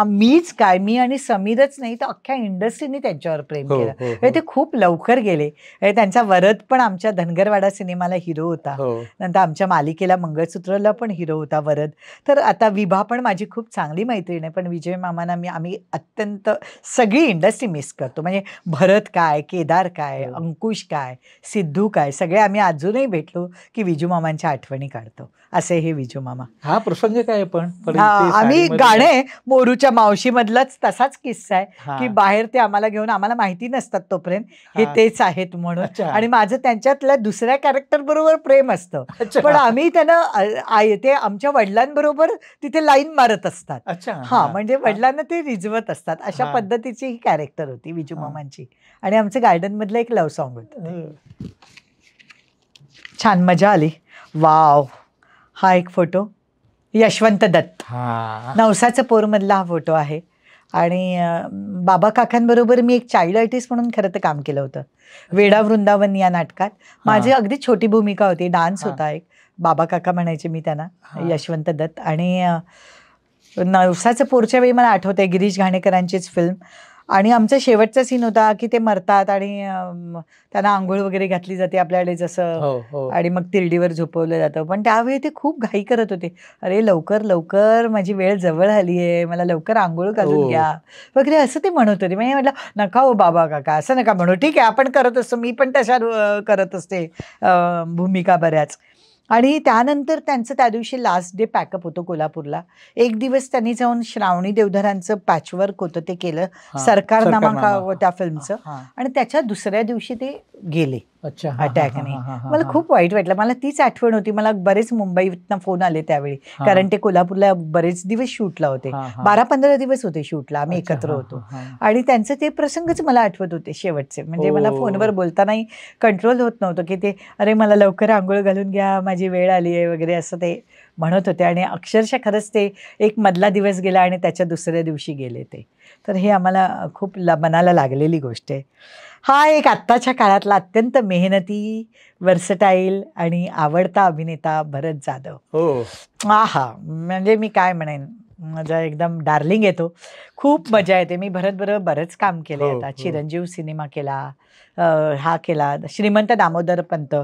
A: मीच काय, मी आणि समीरच नाही तर अख्ख्या इंडस्ट्रीने त्यांच्यावर प्रेम केलं. म्हणजे ते खूप लवकर गेले. त्यांचा वरद पण आमच्या धनगरवाडा सिनेमाला हिरो होता. नंतर आमच्या मालिकेला मंगळसूत्रला पण हिरो होता वरद. तर आता विभा पण माझी खूप चांगली मैत्रीण आहे. पण विजय मामांना आम्ही अत्यंत सगळी इंडस्ट्री मिस करतो. म्हणजे भरत काय, केदार काय, अंकुश काय, सिद्धू काय, सगळे आम्ही अजूनही भेटलो की विजू मामांच्या आठवणी काढतो. असे हे विजू मामा.
B: हा प्रसंग काय पण
A: आम्ही गाणे मोरूच्या मावशी मधलाच तसाच किस्सा आहे की बाहेर ते आम्हाला घेऊन, आम्हाला माहिती नसतात तोपर्यंत हे तेच आहेत म्हणून, आणि माझं त्यांच्यातल्या दुसऱ्या कॅरेक्टर बरोबर प्रेम असतं. पण आम्ही त्यांना ते आमच्या वडिलांबरोबर तिथे लाईन मारत असतात. म्हणजे वडिलांना ते रिझवत असतात. अशा पद्धतीची ही कॅरेक्टर होती विजू मामांची. आणि आमचं गार्डन मधलं एक लव्ह सॉन्ग होतं. छान मजा आली. वाव, हा एक फोटो यशवंत दत्त, नवसाचं पोरमधला हा फोटो आहे. आणि बाबा काकांबरोबर मी एक चाइल्ड आर्टिस्ट म्हणून खरं तर काम केलं होतं वेडा वृंदावन या नाटकात. माझी अगदी छोटी भूमिका होती, डान्स होता एक. बाबा काका म्हणायचे मी त्यांना, यशवंत दत्त. आणि नवसाचं पोरच्या वेळी मला आठवतंय गिरीश घाणेकरांचीच फिल्म. आणि आमचा शेवटचा सीन होता की ते मरतात आणि त्यांना आंघोळ वगैरे घातली जाते आपल्याकडे जसं, आणि मग तिरडीवर झोपवलं जातं. पण त्यावेळी ते खूप घाई करत होते, अरे लवकर लवकर माझी वेळ जवळ आली आहे, मला लवकर आंघोळ घालून घ्या वगैरे असं ते म्हणत होते. म्हणजे म्हटलं नका हो बाबा काका, असं नका म्हणू. ठीक आहे आपण करत असतो, मी पण तशा करत असते भूमिका बऱ्याच. आणि त्यानंतर त्यांचं त्या दिवशी लास्ट डे पॅकअप होतं कोल्हापूरला. एक दिवस त्यांनी जाऊन श्रावणी देवधरांचं पॅचवर्क होतं ते केलं, सरकारनामा त्या फिल्मचं. आणि त्याच्या दुसऱ्या दिवशी ते गेले अटॅकने. मला खूप वाईट वाटलं. मला तीच आठवण होती. मला बरेच मुंबईतनं फोन आले त्यावेळी, कारण ते कोल्हापूरला बरेच दिवस शूटला होते. 12-15 दिवस होते शूटला, आम्ही एकत्र होतो. आणि त्यांचं ते प्रसंगच मला आठवत होते शेवटचे. म्हणजे मला फोनवर बोलतानाही कंट्रोल होत नव्हतं की ते अरे मला लवकर आंघोळ घालून घ्या, माझी वेळ आली आहे वगैरे असं ते म्हणत होते. आणि अक्षरशः खरंच ते एक मधला दिवस गेला आणि त्याच्या दुसऱ्या दिवशी गेले ते. तर हे आम्हाला खूप मनाला लागलेली गोष्ट आहे. हा एक आत्ताच्या काळातला अत्यंत मेहनती, वर्सटाईल आणि आवडता अभिनेता भरत जाधव. म्हणजे मी काय म्हणेन, माझा एकदम डार्लिंग येतो. खूप मजा येते. मी भरत बरोबर बरंच काम केलंय. आता चिरंजीव सिनेमा केला, हा केला, श्रीमंत दामोदर पंत,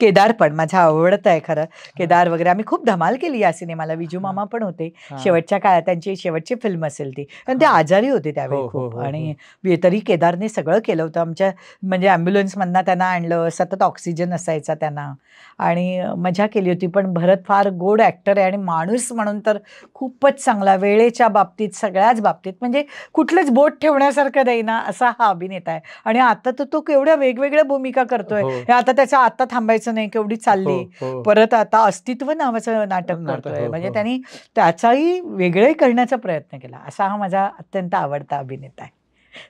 A: केदार पण माझा आवडत आहे खरं. केदार वगैरे आम्ही खूप धमाल केली या सिनेमाला. विजू मामा पण होते शेवटच्या काळात, त्यांची शेवटची फिल्म असेल ती. पण ते आजारी होते त्यावेळी खूप. आणि तरी केदारने सगळं केलं होतं. आमच्या म्हणजे ॲम्ब्युलन्समधनं त्यांना आणलं, सतत ऑक्सिजन असायचा त्यांना, आणि मजा केली होती. पण भरत फार गोड ॲक्टर आहे आणि माणूस म्हणून तर खूपच चांगला, वेळेच्या बाबतीत सगळ्याच बाबतीत. म्हणजे कुठलंच बोट ठेवण्यासारखं नाही ना असा हा अभिनेता आहे. आणि आता तर तो केवढ्या वेगवेगळ्या भूमिका करतोय. आता त्याचा आता थांबायचं नाही केवढी चालली. परत आता अस्तित्व नावाचं नाटक करतोय. म्हणजे त्यांनी त्याचाही वेगळंही करण्याचा प्रयत्न केला. असा हा माझा अत्यंत आवडता अभिनेता आहे.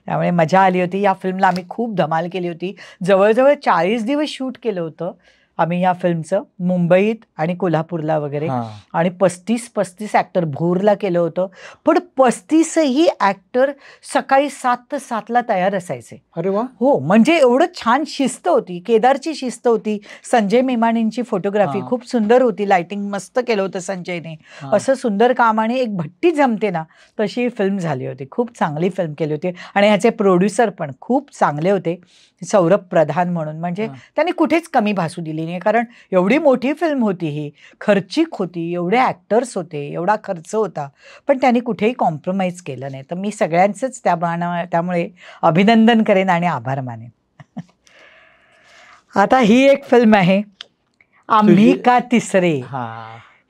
A: त्यामुळे मजा आली होती. या फिल्मला आम्ही खूप धमाल केली होती. जवळजवळ 40 दिवस शूट केलं होतं आम्ही या फिल्मचं, मुंबईत आणि कोल्हापूरला वगैरे. आणि 35 ॲक्टर, भोरला केलं होतं. पण 35ही ॲक्टर सकाळी 7 ते 7ला तयार असायचे.
B: अरे वा.
A: हो, म्हणजे एवढं छान शिस्त होती. केदारची शिस्त होती. संजय मेमाणींची फोटोग्राफी खूप सुंदर होती. लाइटिंग मस्त केलं होतं संजयने. असं सुंदर काम आणि एक भट्टी जमते ना तशी फिल्म झाली होती. खूप चांगली फिल्म केली होती. आणि ह्याचे प्रोड्युसर पण खूप चांगले होते, सौरभ प्रधान म्हणून. म्हणजे त्यांनी कुठेच कमी भासू दिली नाही, कारण एवढी मोठी फिल्म होती ही, खर्चिक होती, एवढे ॲक्टर्स होते, एवढा खर्च होता, पण त्यांनी कुठेही कॉम्प्रोमाइज केलं नाही. तर मी सगळ्यांचंच त्यामुळे अभिनंदन करेन आणि आभार मानेन. आता ही एक फिल्म आहे, आम्ही का तिसरे.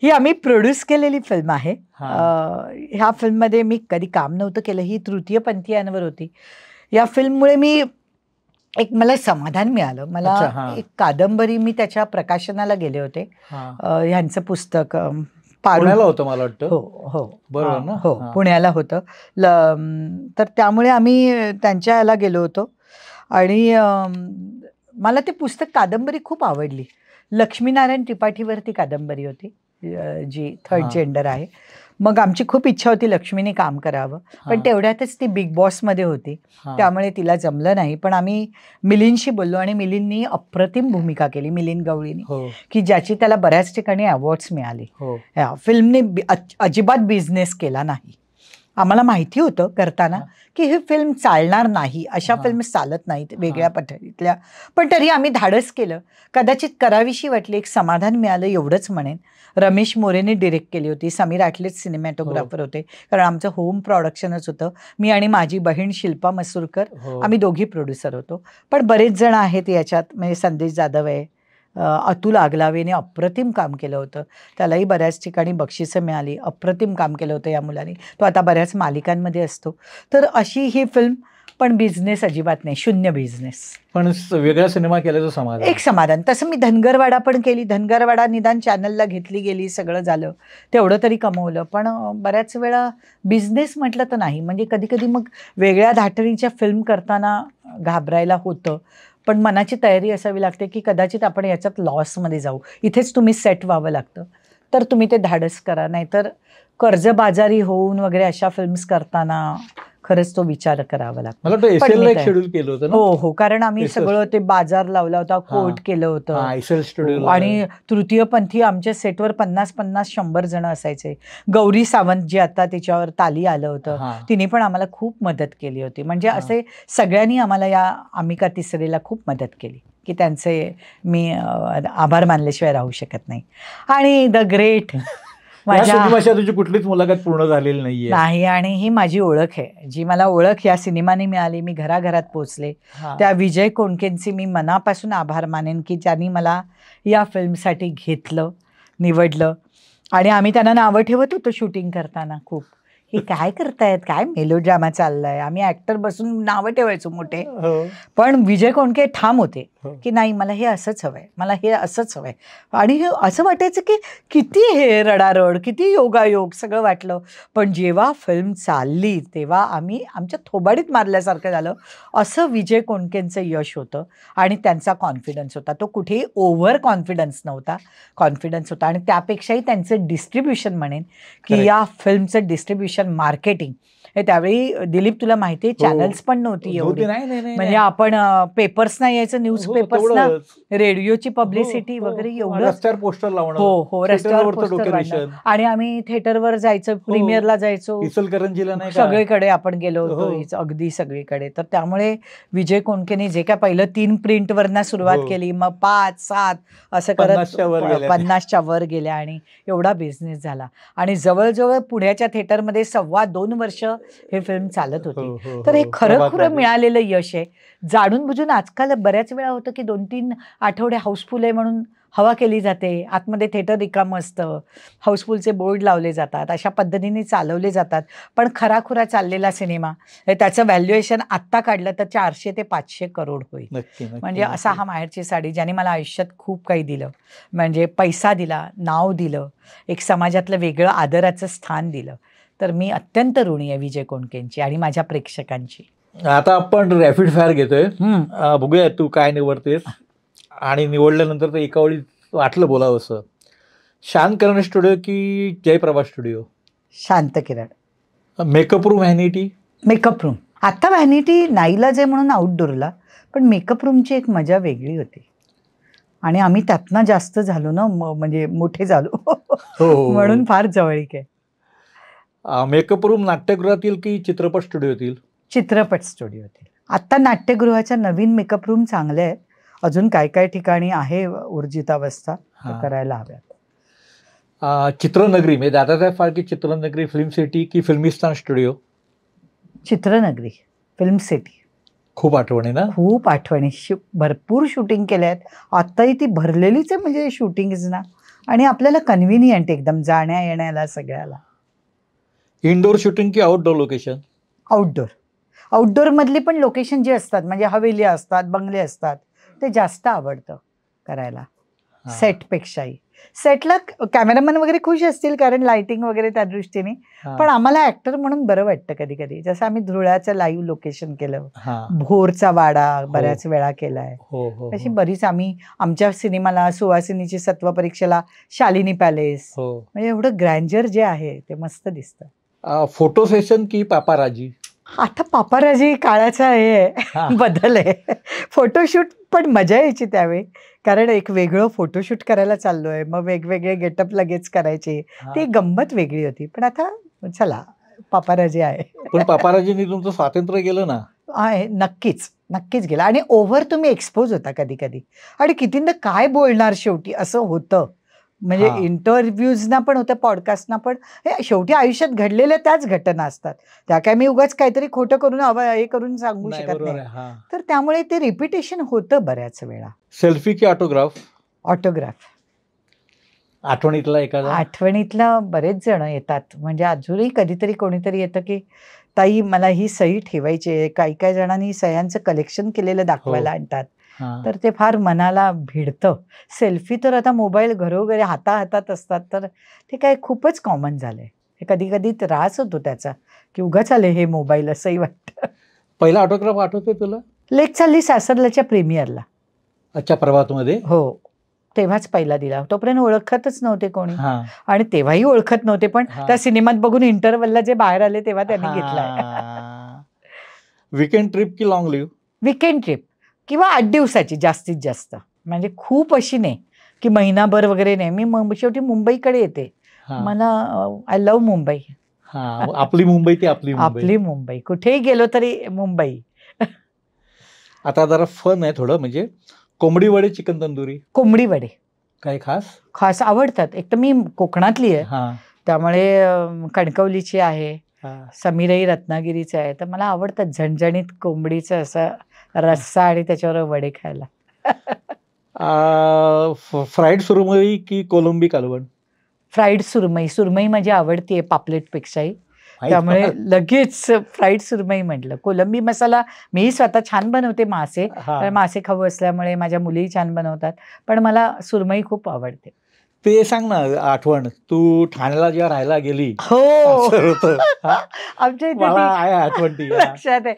A: ही आम्ही प्रोड्यूस केलेली फिल्म आहे. ह्या फिल्ममध्ये मी कधी काम नव्हतं केलं. ही तृतीयपंथीयांवर होती. या फिल्ममुळे मला समाधान मिळालं. मला एक कादंबरी, मी त्याच्या प्रकाशनाला गेले होते. ह्यांचं पुस्तक
B: पुण्याला होतं मला वाटतं.
A: हो
B: बरोबर ना.
A: हो, पुण्याला होतं. तर त्यामुळे आम्ही त्यांच्या याला गेलो होतो. आणि मला ते पुस्तक, कादंबरी खूप आवडली. लक्ष्मीनारायण त्रिपाठीवरती कादंबरी होती, जी थर्ड जेंडर आहे. मग आमची खूप इच्छा होती लक्ष्मीने काम करावं, पण तेवढ्यातच ती बिग बॉसमध्ये होती, त्यामुळे तिला जमलं नाही. पण आम्ही मिलिंदशी बोललो आणि मिलिंदनी अप्रतिम भूमिका केली, मिलिंद गवळीने, की ज्याची त्याला बऱ्याच ठिकाणी अवॉर्ड्स मिळाले. फिल्मने अजिबात बिझनेस केला नाही. आम्हाला माहिती होतं करताना की ही फिल्म चालणार नाही, अशा
B: हा.
A: फिल्म चालत नाहीत वेगळ्या पद्धतीतल्या, पण तरी आम्ही धाडस केलं. कदाचित करावीशी वाटली, एक समाधान मिळालं एवढंच म्हणेन. रमेश मोरेने डिरेक्ट केली होती, समीर आटलेच सिनेमॅटोग्राफर होते, कारण आमचं होम प्रोडक्शनच होतं. मी आणि माझी बहीण शिल्पा मसूरकर
B: हो.
A: आम्ही दोघी प्रोड्युसर होतो. पण बरेच जण आहेत याच्यात, म्हणजे संदेश जाधव आहे, अतुल आगलावेने अप्रतिम काम केलं होतं, त्यालाही बऱ्याच ठिकाणी बक्षिसं मिळाली. अप्रतिम काम केलं होतं या मुलाने, तो आता बऱ्याच मालिकांमध्ये असतो. तर अशी ही फिल्म, पण बिझनेस अजिबात नाही, शून्य बिझनेस.
B: पण वेगळा सिनेमा केल्याचं समाधान.
A: एक समाधान. तसं मी धनगरवाडा पण केली, धनगरवाडा निदान चॅनलला घेतली गेली, सगळं झालं, तेवढं तरी कमवलं. पण बऱ्याच वेळा बिझनेस म्हटलं तर नाही. म्हणजे कधी कधी मग वेगळ्या धाटणीच्या फिल्म करताना घाबरायला होतं, पण मनाची तयारी असावी लागते की कदाचित आपण याच्यात लॉसमध्ये जाऊ, इथेच तुम्ही सेट व्हावं लागतं, तर तुम्ही ते धाडस करा. नाहीतर कर्जबाजारी होऊन वगैरे अशा फिल्म्स करताना खरंच तो विचार करावा लागतो.
B: मला वाटतं
A: पण
B: SL
A: मी
B: ला एक
A: काय-
B: शेड्यूल केलं होतं ना.
A: हो हो, कारण आम्ही
B: SL.
A: सगळं ते बाजार लावला होता, कोर्ट केलं होतं.
B: SL स्टुडिओ
A: आणि तृतीयपंथी आमच्या सेटवर 50-50-100 जण असायचे. गौरी सावंत जी आता तिच्यावर ताली आलं होतं, तिने पण आम्हाला खूप मदत केली होती. म्हणजे असे सगळ्यांनी आम्हाला या आमिका तिसरेला खूप मदत केली की त्यांचे मी आभार मानल्याशिवाय राहू शकत नाही. आणि द ग्रेट
B: माझ्या तुझी कुठलीच मुलाखत पूर्ण झालेली नाहीये.
A: नाही, आणि ही माझी ओळख आहे, जी मला ओळख या सिनेमाने मिळाली. मी घराघरात पोचले. त्या विजय कोणकेंचे मी मनापासून आभार मानेन की त्यांनी मला या फिल्मसाठी घेतलं, निवडलं. आणि आम्ही त्यांना नावं ठेवत होतो शूटिंग करताना खूप, हे काय करतायत, काय मेलोड्रामा चाललाय. आम्ही ऍक्टर बसून नावं ठेवायचो मोठे. पण विजय कोणके ठाम होते की नाही, मला हे असंच हवंय, मला हे असंच हवंय. आणि हे असं वाटायचं की किती हे रडारड, किती योगायोग, सगळं वाटलं. पण जेव्हा फिल्म चालली तेव्हा आम्ही आमच्या थोबाडीत मारल्यासारखं झालं. असं विजय कोणकेंचं यश होतं आणि त्यांचा कॉन्फिडन्स होता. तो कुठेही ओव्हर कॉन्फिडन्स नव्हता, कॉन्फिडन्स होता. आणि त्यापेक्षाही त्यांचं डिस्ट्रीब्युशन म्हणेन की या फिल्मचं डिस्ट्रीब्युशन, मार्केटिंग हे त्यावेळी दिलीप तुला माहिती आहे, चॅनल्स पण नव्हती एवढी. म्हणजे आपण पेपर्सना यायचं, न्यूजपेपर्सना, रेडिओची पब्लिसिटी वगैरे एवढं.
B: रस्त्यावर पोस्टर लावणं.
A: हो हो, रस्त्यावर पोस्टर लावणं. आणि आम्ही थिएटरवर जायचो, प्रीमियरला जायचो,
B: इचलकरंजीला नाही,
A: सगळीकडे आपण गेलो होतो, अगदी सगळीकडे. तर त्यामुळे विजय कोणकेने जे काय पहिलं 3 प्रिंटवरनं सुरुवात केली, मग 5-7 असं करत 50च्या वर गेल्या आणि एवढा बिझनेस झाला. आणि जवळजवळ पुण्याच्या थिएटरमध्ये 2.25 वर्ष हे फिल्म चालत होती. तर हे खरं मिळालेलं यश आहे. जाणून बुजून आजकाल बऱ्याच वेळा होतं की 2-3 आठवडे हाऊसफुल आहे म्हणून हवा केली जाते, आतमध्ये थिएटर रिकामं असतं, हाऊसफुलचे बोर्ड लावले जातात, अशा पद्धतीने चालवले जातात. पण खराखुरा चाललेला सिनेमा, त्याचं व्हॅल्युएशन आत्ता काढलं तर 400 ते 500 करोड होईल. म्हणजे असा हा माहेरची साडी, ज्याने मला आयुष्यात खूप काही दिलं. म्हणजे पैसा दिला, नाव दिलं, एक समाजातलं वेगळं आदराचं स्थान दिलं. तर मी अत्यंत ऋणी आहे विजय कोणकेंची आणि माझ्या प्रेक्षकांची.
B: आता आपण रॅपिड फायर घेतोय, बघूया तू काय निवडतेस. आणि निवडल्यानंतर तर एका वेळी वाटलं बोलावं असं. शांत किरण स्टुडिओ की जयप्रभा स्टुडिओ?
A: शांत Kiran.
B: Makeup room, vanity?
A: Makeup room. आता व्हॅनिटी नाईलाज आहे म्हणून आउटडोअरला, पण मेकअप रूमची एक मजा वेगळी होती. आणि आम्ही त्यातनं जास्त झालो ना, म्हणजे मोठे झालो म्हणून फार जवळीक आहे.
B: मेकअप रूम नाट्यगृहातील की चित्रपट स्टुडिओतील?
A: चित्रपट स्टुडिओतील. आता नाट्यगृहाच्या नवीन मेकअप रूम चांगले आहेत, अजून काय काय ठिकाणी आहे ऊर्जितावस्था, करायला हव्यात.
B: चित्रनगरी म्हणजे दादासाहेब फाळके चित्रनगरी फिल्म सिटी की फिल्मिस्तान स्टुडिओ?
A: चित्रनगरी फिल्म सिटी.
B: खूप आठवणी ना?
A: खूप आठवणी. भरपूर शूटिंग केल्या आहेत, आत्ताही ती भरलेलीच आहे म्हणजे शूटिंग्स ना. आणि आपल्याला कन्व्हिनियंट एकदम जाण्या येण्याला सगळ्याला.
B: इनडोअर शूटिंग की आउटडोअर लोकेशन?
A: आउटडोअर. आउटडोअरमधली पण लोकेशन जी असतात, म्हणजे हवेली असतात, बंगले असतात, ते जास्त आवडतं करायला सेटपेक्षाही. सेटला कॅमेरामॅन वगैरे खुश असतील कारण लाइटिंग वगैरे त्या दृष्टीने, पण आम्हाला ऍक्टर म्हणून बरं वाटतं कधी कधी. जसं आम्ही धुळ्याचं लाईव्ह लोकेशन केलं, भोरचा वाडा बऱ्याच वेळा केलाय, अशी बरीच. आम्ही आमच्या सिनेमाला सुवासिनीची सत्व परीक्षेला शालिनी पॅलेस, म्हणजे एवढं ग्रँजर जे आहे ते मस्त दिसतं.
B: फोटो सेशन की पापाराजी?
A: आता पापाराजी काळाचा हे बदल आहे. फोटोशूट पण मजा यायची त्यावेळी, कारण एक वेगळं फोटोशूट करायला चाललोय, मग वेगवेगळे गेटअप लगेच करायचे, ती गंमत वेगळी होती. पण आता चला, पापाराजी आहे.
B: पण पापाराजींनी तुमचं स्वातंत्र्य गेलं ना.
A: आहे, नक्कीच नक्कीच गेला. आणि ओव्हर तुम्ही एक्सपोज होता कधी कधी, आणि कितींदा काय बोलणार शेवटी असं होतं. म्हणजे
B: हा.
A: इंटरव्ह्यूजना पण होतं, पॉडकास्टना पण. हे शेवटी आयुष्यात घडलेल्या त्याच घटना असतात, त्या काय मी उगाच काहीतरी खोटं करून हे करून सांगू
B: नाही,
A: शकत
B: बरोबर
A: नाही.
B: आहे. हा.
A: तर त्यामुळे ते रिपिटेशन होतं बऱ्याच वेळा.
B: सेल्फी की ऑटोग्राफ?
A: ऑटोग्राफ.
B: आठवणीतला एखादा?
A: आठवणीतलं बरेच जण येतात, म्हणजे अजूनही कधीतरी कोणीतरी येतं की ताई मला ही सही ठेवायची आहे. काही काही जणांनी सह्यांचं कलेक्शन केलेलं दाखवायला आणतात.
B: हा.
A: तर ते फार मनाला भिडतं. सेल्फी तर आता मोबाईल घरोघरी हातात असतात, तर ते काय खूपच कॉमन झालंय. हे कधी कधी त्रास होतो त्याचा, की उगाच आले हे मोबाईल असंही वाटतं.
B: पहिला ऑटोग्राफ आठवतोय तुला?
A: लेक चालली सासरल्याच्या प्रीमियरला.
B: अच्छा, प्रभातमध्ये?
A: हो, तेव्हाच पहिला दिला. तोपर्यंत ओळखतच नव्हते कोणी,
B: हा.
A: आणि तेव्हाही ओळखत नव्हते, पण
B: हा.
A: त्या सिनेमात बघून इंटरवलला जे बाहेर आले तेव्हा त्यांनी घेतलाय.
B: वीकेंड ट्रिप की लॉंग लिव्ह?
A: वीकेंड ट्रिप किंवा 8 दिवसाची जास्तीत जास्त, म्हणजे खूप अशी नाही की महिनाभर वगैरे नाही. मी शेवटी मुंबईकडे येते.
B: हा.
A: मला आय लव्ह मुंबई.
B: हा, आपली मुंबई ती आपली मुंबई.
A: आपली मुंबई, कुठेही गेलो तरी मुंबई.
B: आता जरा फन आहे थोडं, म्हणजे कोंबडी वडे, चिकन तंदुरी,
A: कोंबडी वडे
B: काय खास?
A: खास आवडतात. एक तर मी कोकणातली आहे,
B: हा.
A: त्यामुळे कणकवलीची आहे,
B: हा.
A: समीरही रत्नागिरीचं आहे, तर मला आवडतात झणझणीत कोंबडीचं असं रस्सा आणि त्याच्यावर वडे खायला.
B: फ्राईड सुरमई की कोलंबी कालवण?
A: फ्राईड सुरमई. सुरमई माझी आवडती आहे पापलेटपेक्षाही,
B: माहित
A: त्यामुळे
B: मला.
A: लगेच फ्राईड सुरमई म्हटलं. कोलंबी मसाला मी स्वतः छान बनवते मासे,
B: हा.
A: कारण मासे खाऊ असल्यामुळे माझ्या मुलीही छान बनवतात, पण मला सुरमई खूप आवडते.
B: ते सांग ना आठवण, तू ठाण्याला जेव्हा राहायला गेली.
A: हो.
B: असं होतं. हा?
A: आमच्या इथे
B: मला
A: ती
B: आहे आठवण ती. हा.
A: लक्षात आहे.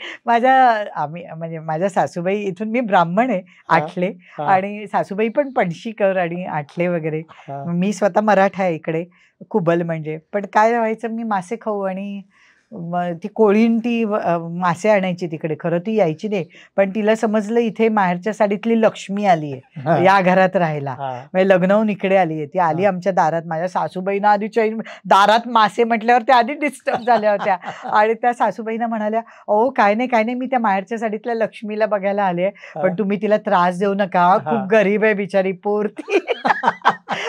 A: म्हणजे माझ्या सासूबाई, इथून मी ब्राह्मण आहे,
B: हा.
A: आठले,
B: हा.
A: आणि सासूबाई पण पणशीकर आणि आठले वगैरे.
B: हा.
A: मी स्वतः मराठा आहे इकडे, कुबल म्हणजे. पण काय व्हायचं, मी मासे खाऊ, आणि ती कोळीन ती मासे आणायची तिकडे. खरं ती यायची नाही, पण तिला समजलं इथे माहेरच्या साडीतली लक्ष्मी आली आहे
B: हा.
A: या घरात राहायला,
B: हा.
A: म्हणजे लग्न होऊन इकडे आली आहे. ती आली
B: हा.
A: आमच्या दारात. माझ्या सासूबाईंना आधी चैन, दारात मासे म्हटल्यावर त्या आधी डिस्टर्ब झाल्या होत्या, आणि त्या सासूबाईंना म्हणाल्या, अहो काय नाही, मी त्या माहेरच्या साडीतल्या लक्ष्मीला बघायला आले, पण तुम्ही तिला त्रास देऊ नका, खूप गरीब आहे बिचारी, पोरती.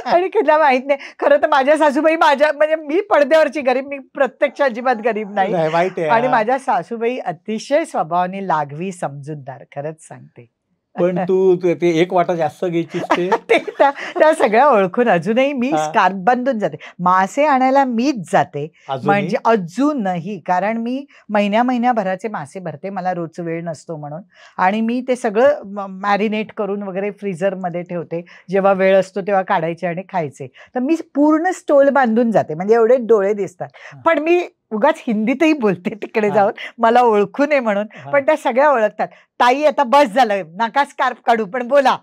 A: आणि तिला माहित नाही, खरं तर माझ्या सासूबाई म्हणजे मी पडद्यावरची गरीब, मी प्रत्यक्ष अजिबात गरीब नाही.
B: माहिती आहे.
A: आणि माझ्या सासूबाई अतिशय स्वभावाने लागवी, समजूतदार, खरंच सांगते.
B: पण तू ते एक वाटा जास्त घ्यायचीस ते.
A: त्या सगळ्या ओळखून अजूनही मी स्कार्फ बांधून जाते. मासे आणायला मीच जाते, म्हणजे अजूनही, कारण मी महिन्याभराचे मासे भरते, मला रोज वेळ नसतो म्हणून. आणि मी ते सगळं मॅरिनेट करून वगैरे फ्रीझरमध्ये ठेवते, जेव्हा वेळ असतो तेव्हा काढायचे आणि खायचे. तर मी पूर्ण स्टोल बांधून जाते, म्हणजे एवढे डोळे दिसतात. पण मी उगाच हिंदीतही बोलते तिकडे जाऊन, मला ओळखू नये म्हणून. पण त्या सगळ्या ओळखतात. ताई आता बस झालं, नका स्कार्फ काढू, पण बोला.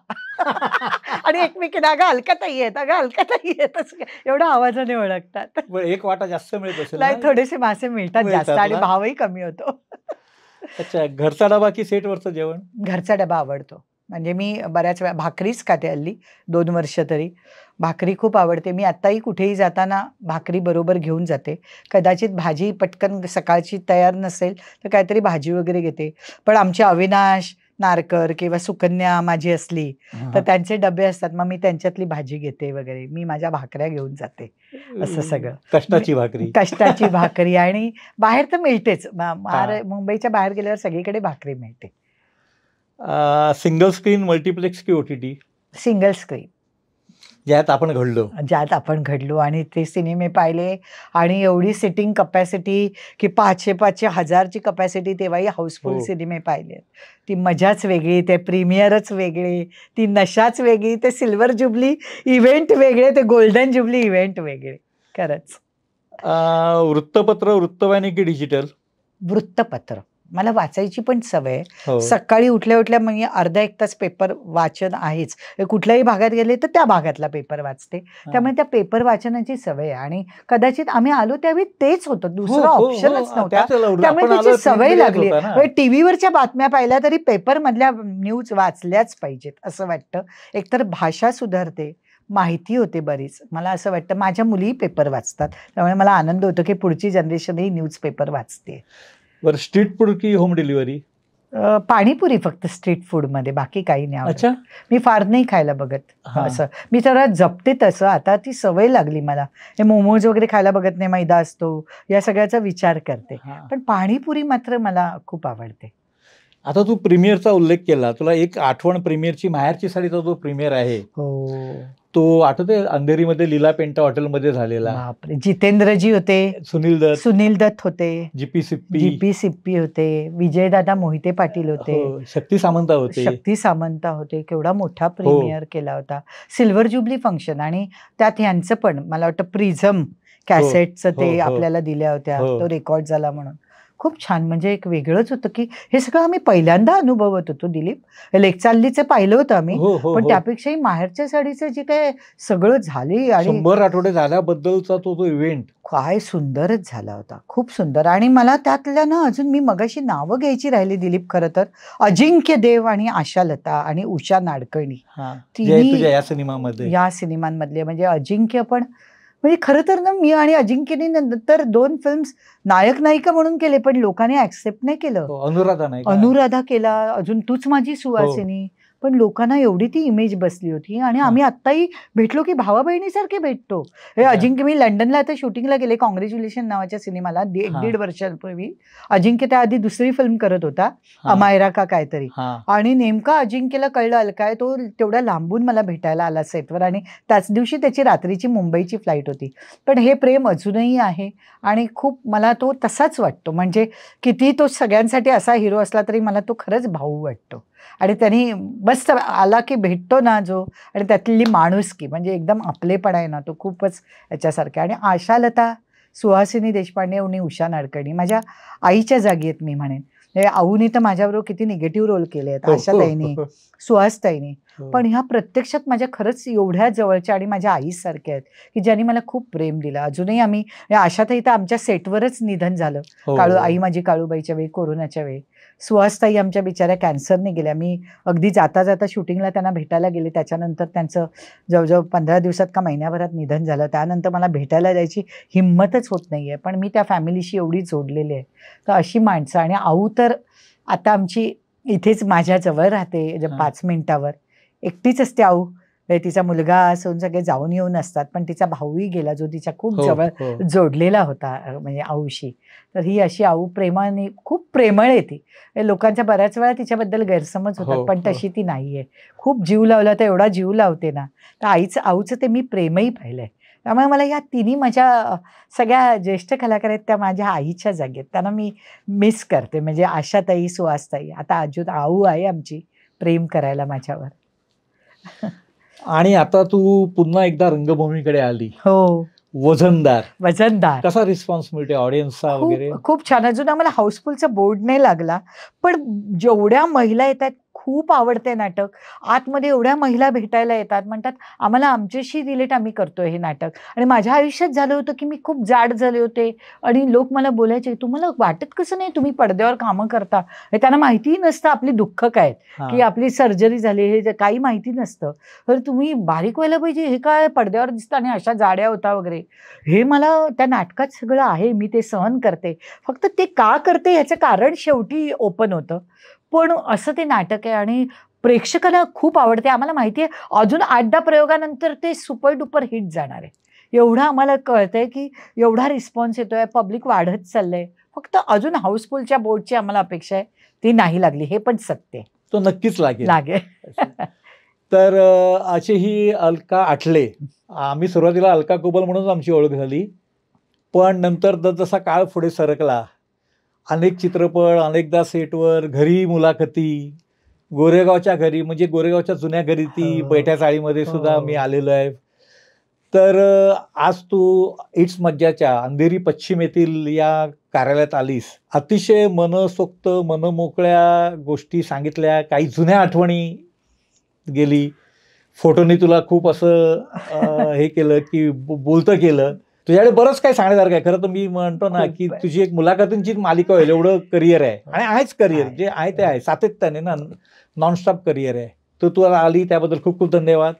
A: आणि एकमेकींना अगं अलकाताई आहेत, अगं अलकाताई आहेत, एवढ्या आवाजाने ओळखतात.
B: एक वाटा जास्त मिळत असेल?
A: नाही, थोडेसे मासे मिळतात जास्त, आणि भावही कमी होतो.
B: अच्छा, घरचा डबा की सेटवरचं जेवण? घरचा
A: डबा आवडतो. म्हणजे मी बऱ्याच वेळा भाकरीच खाते हल्ली, 2 वर्ष तरी. भाकरी खूप आवडते. मी आत्ताही कुठेही जाताना भाकरी बरोबर घेऊन जाते. कदाचित भाजी पटकन सकाळची तयार नसेल तर काहीतरी भाजी वगैरे घेते. पण आमचे अविनाश नारकर किंवा सुकन्या माझी असली तर त्यांचे डबे असतात, मग मी त्यांच्यातली भाजी घेते वगैरे. मी माझ्या भाकऱ्या घेऊन जाते, असं सगळं. कष्टाची भाकरी. आणि बाहेर तर मिळतेच, मुंबईच्या बाहेर गेल्यावर सगळीकडे भाकरी मिळते.
B: सिंगल स्क्रीन, मल्टिप्लेक्स की OTT?
A: सिंगल स्क्रीन, ज्यात आपण घडलो आणि ते सिनेमे पाहिले, आणि एवढी सिटिंग कपॅसिटी की 500-500 हजारची कपॅसिटी, तेव्हाही हाऊसफुल सिनेमे पाहिले. ती मजाच वेगळी, ते प्रीमियरच वेगळे, ती नशाच वेगळी, ते सिल्वर जुबली इव्हेंट वेगळे, ते गोल्डन जुबली इव्हेंट वेगळे, खरंच.
B: वृत्तपत्र, वृत्तवाहिनी की डिजिटल? वृत्तपत्र.
A: मला वाचायची पण सवय आहे. सकाळी उठल्या म्हणजे अर्धा 1 तास पेपर वाचन आहेच. कुठल्याही भागात गेले तर त्या भागातला पेपर वाचते, त्यामुळे त्या पेपर वाचनाची सवय आहे. आणि कदाचित आम्ही आलो त्यावेळी तेच होतं, दुसरा ऑप्शनच नव्हता, त्यामुळे त्याची सवय लागली. टीव्हीवरच्या बातम्या पाहिल्या तरी पेपर मधल्या न्यूज वाचल्याच पाहिजेत असं वाटतं. एकतर भाषा सुधारते, माहिती होते बरीच. मला असं वाटतं माझ्या मुलीही पेपर वाचतात. त्यामुळे मला आनंद होतो की पुढची जनरेशनही न्यूजपेपर वाचते.
B: बरं, स्ट्रीट फूड की होम डिलिव्हरी?
A: पाणीपुरी फक्त स्ट्रीट फूडमध्ये, बाकी काही नाही आवडत.
B: अच्छा.
A: मी फार नाही खायला बघत
B: हा.
A: असं. मी जरा जपते तसं. आता ती सवय लागली मला. हे मोमोज वगैरे खायला बघत नाही, मैदा असतो, या सगळ्याचा विचार करते.
B: हा.
A: पण पाणीपुरी मात्र मला खूप आवडते.
B: आता तू प्रीमियरचा उल्लेख केला, तुला एक आठवण प्रीमियरची, माहेरची साडीचा जो प्रीमियर आहे
A: हो,
B: तो आठवते? अंधेरीमध्ये लीला पेंटा हॉटेलमध्ये झालेला.
A: बापरे. जितेंद्रजी होते, सुनील दत्त होते,
B: जीपी
A: सिप्पी होते, विजयदादा मोहिते पाटील होते,
B: शक्ती
A: सामंत होते. केवढा मोठा प्रीमियर केला होता. सिल्वर जुबली फंक्शन, आणि त्यात ह्यांचं पण मला वाटतं प्रिझम कॅसेटचं ते आपल्याला दिल्या होत्या. तो रेकॉर्ड झाला म्हणून खूप छान. म्हणजे एक वेगळंच होतं की हे सगळं आम्ही पहिल्यांदा अनुभवत होतो. दिलीप, लेकचाल्लीचं पाहिलं होतं आम्ही, पण त्यापेक्षाही माहेरच्या साडीचं जे काय सगळं झाले आणि
B: 100 आठवडे झाल्याबद्दलचा तो इव्हेंट
A: काय सुंदरच झाला होता, खूप सुंदर. आणि मला त्यातल्या ना अजून मी मगाशी नावं घ्यायची राहिली दिलीप, खरं तर अजिंक्य देव आणि आशालता आणि उषा नाडकर्णी, या सिनेमांमधले. म्हणजे अजिंक्य पण, म्हणजे खरं तर ना मी आणि अजिंक्यने नंतर 2 फिल्म्स नायक नायिका म्हणून केले, पण लोकांनी ऍक्सेप्ट नाही केलं. अनुराधा केला, अजून तूच माझी सुवासिनी, पण लोकांना एवढी ती इमेज बसली होती. आणि आम्ही आत्ताही भेटलो की भावा बहिणीसारखे भेटतो. हे अजिंक्य, मी लंडनला आता शूटिंगला गेले कॉंग्रॅच्युलेशन नावाच्या सिनेमाला 1.5 वर्षांपूर्वी. अजिंक्य त्याआधी दुसरी फिल्म करत होता, अमायरा का काहीतरी, आणि नेमका अजिंक्यला कळलं अलकाय, तो तेवढ्या लांबून मला भेटायला आला सेटवर, आणि त्याच दिवशी त्याची रात्रीची मुंबईची फ्लाईट होती. पण हे प्रेम अजूनही आहे आणि खूप मला तो तसाच वाटतो. म्हणजे किती तो सगळ्यांसाठी असा हिरो असला तरी मला तो खरंच भाऊ वाटतो. आणि त्यांनी मस्त आला की भेटतो ना जो, आणि त्यातली माणुसकी, म्हणजे एकदम आपलेपणा आहे ना, तो खूपच याच्यासारखा. आणि आशालता, सुहासिनी देशपांडे आणि उषा नाडकर्णी माझ्या आईच्या जागी आहेत मी म्हणेन. आऊनी तर माझ्याबरोबर किती निगेटिव्ह रोल केले आहेत, आशाताईनी, सुहासताईनी, पण ह्या प्रत्यक्षात माझ्या खरंच एवढ्या जवळच्या आणि माझ्या आईसारख्या आहेत की ज्यांनी मला खूप प्रेम दिलं. अजूनही आम्ही, आशाताई तर आमच्या सेटवरच निधन झालं, आई माझी काळूबाईच्या वेळी, कोरोनाच्या वेळी. सुहासताई आमच्या बिचाऱ्या कॅन्सरने गेल्या. मी अगदी जाता जाता शूटिंगला त्यांना भेटायला गेले. त्याच्यानंतर त्यांचं जवळजवळ 15 दिवसात का महिन्याभरात निधन झालं. त्यानंतर मला भेटायला जायची हिंमतच होत नाही आहे, पण मी त्या फॅमिलीशी एवढी जोडलेली आहे. तर अशी माणसं. आणि आऊ तर आता आमची इथेच माझ्याजवळ राहते, 5 मिनिटावर. एकटीच असते आऊ. तिचा मुलगा असून सगळे जाऊन येऊन असतात, पण तिचा भाऊही गेला जो तिच्या खूप जवळ जोडलेला होता म्हणजे आऊशी. तर ही अशी आऊ प्रेमाने, खूप प्रेमळ आहे ती. लोकांच्या बऱ्याच वेळा तिच्याबद्दल गैरसमज होतात, पण तशी ती नाहीये. खूप जीव लावला तर एवढा जीव लावते ना. तर आऊचं ते मी प्रेमही पाहिलंय. त्यामुळे मला या तिन्ही माझ्या सगळ्या ज्येष्ठ कलाकार आहेत त्या माझ्या आईच्या जागी आहेत. त्यांना मी मिस करते. म्हणजे आशाताई, सुहासताई, आता अजून आऊ आहे आमची प्रेम करायला माझ्यावर.
B: आणि आता तू पुन्हा एकदा रंगभूमीकडे आली.
A: हो,
B: वजनदार कसा रिस्पॉन्स मिळते ऑडियन्सचा वगैरे?
A: खूप छान. अजून आम्हाला हाऊसफुलचा बोर्ड नाही लागला, पण जेवढ्या महिला येतात खूप आवडते नाटक. आतमध्ये एवढ्या महिला भेटायला येतात, म्हणतात आम्हाला आमच्याशी रिलेट आम्ही करतोय हे नाटक. आणि माझ्या आयुष्यात झालं होतं की मी खूप जाड झाले होते आणि लोक मला बोलायचे, तुम्हाला वाटत कसं नाही तुम्ही पडद्यावर कामं करता? हे त्यांना माहितीही नसतं आपली दुःख काय, की आपली सर्जरी झाली, हे काही माहिती नसतं. तर तुम्ही बारीक व्हायला पाहिजे, हे काय पडद्यावर दिसतं आणि अशा जाड्या होता वगैरे. हे मला त्या नाटकात सगळं आहे, मी ते सहन करते. फक्त ते का करते ह्याचं कारण शेवटी ओपन होतं. पण असं ते नाटक आहे आणि प्रेक्षकाला खूप आवडते. आम्हाला माहिती आहे अजून 8-10 प्रयोगानंतर ते सुपर डुपर हिट जाणार आहे. एवढं आम्हाला कळतंय की एवढा रिस्पॉन्स येतोय, पब्लिक वाढत चाललंय. फक्त अजून हाऊसफुलच्या बोर्डची आम्हाला अपेक्षा आहे, ती नाही लागली. हे पण सत्य आहे.
B: तो नक्कीच लागेल. तर अशी ही अलका आठले, आम्ही सुरुवातीला अलका कुबल म्हणून आमची ओळख झाली, पण नंतर जसा काळ पुढे सरकला, अनेक चित्रपट, अनेकदा सेटवर, घरी मुलाखती, गोरेगावच्या घरी, म्हणजे गोरेगावच्या जुन्या घरी ती बैठ्या चाळीमध्ये सुद्धा मी आलेलो आहे. तर आज तू इट्स मज्जाच्या अंधेरी पश्चिम येथील या कार्यालयात आलीस. अतिशय मनसोक्त, मनमोकळ्या गोष्टी सांगितल्या, काही जुन्या आठवणी गेली. फोटोनी तुला खूप असं हे केलं की बोलतं केलं. तुझ्याकडे बरंच काही सांगण्यासारखं आहे. खरं तर मी म्हणतो ना की तुझी एक मुलाखतींची मालिका होईल एवढं करिअर आहे. आणि आहेच करिअर, जे आहे ते आहे, सातत्याने ना, नॉनस्टॉप करिअर आहे. तर तू आली त्याबद्दल खूप खूप धन्यवाद.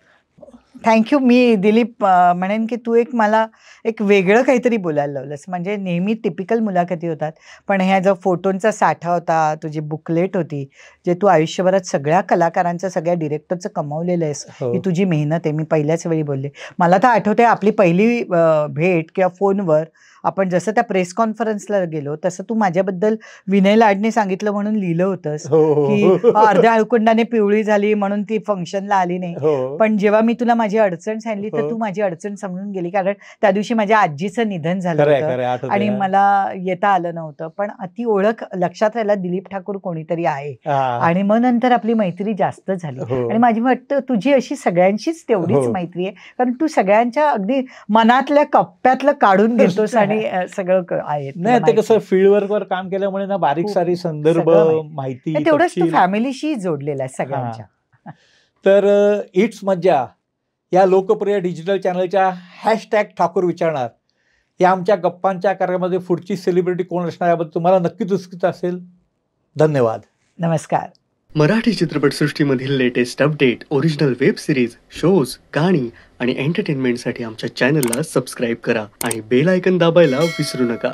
A: थँक्यू. मी दिलीप म्हणेन की तू मला एक वेगळं काहीतरी बोलायला लावलंस. म्हणजे नेहमी टिपिकल मुलाखती होतात, पण ह्या जो फोटोंचा साठा होता, तुझी बुकलेट होती, जे तू आयुष्यभरात सगळ्या कलाकारांचं, सगळ्या डिरेक्टरचं कमवलेलं आहेस, ही तुझी मेहनत आहे. मी पहिल्याच वेळी बोलले. मला तर आठवतंय आपली पहिली भेट किंवा फोनवर आपण जसं त्या प्रेस कॉन्फरन्सला गेलो तसं तू माझ्याबद्दल विनय लाडने सांगितलं म्हणून लिहिलं होतंस की अर्ध्या हळकुंडाने पिवळी झाली म्हणून ती फंक्शनला आली नाही. पण जेव्हा मी तुला माझी अडचण सांगितली तर तू माझी अडचण समजून गेली, कारण त्या दिवशी माझ्या आजीचं निधन झालं होतं आणि मला येता आलं नव्हतं. पण ती ओळख लक्षात राहिला, दिलीप ठाकूर कोणीतरी आहे. आणि मग नंतर आपली मैत्री जास्त झाली. आणि माझी वाटतं तुझी अशी सगळ्यांशीच तेवढीच मैत्री आहे, कारण तू सगळ्यांच्या अगदी मनातल्या कप्प्यातलं काढून घेतोस आणि सगळं आहे.
B: नाही ते कसं फील्ड वर काम केल्यामुळे ना बारीक सारी संदर्भ माहिती
A: तेवढंच तू फॅमिलीशी जोडलेला आहे सगळ्यांच्या.
B: तर इट्स मज्जा या लोकप्रिय डिजिटल चॅनलच्या हॅशटॅग ठाकूर विचारणार या आमच्या गप्पांच्या कार्यामध्ये पुढची सेलिब्रिटी कोण असणार याबद्दल तुम्हाला नक्कीच उत्सुकता असेल. धन्यवाद.
A: नमस्कार.
C: मराठी चित्रपटसृष्टीमधील latest update, original web series, shows, गाणी आणि एंटरटेनमेंटसाठी आमच्या चॅनलला सबस्क्राईब करा आणि बेल आयकॉन दाबायला विसरू नका.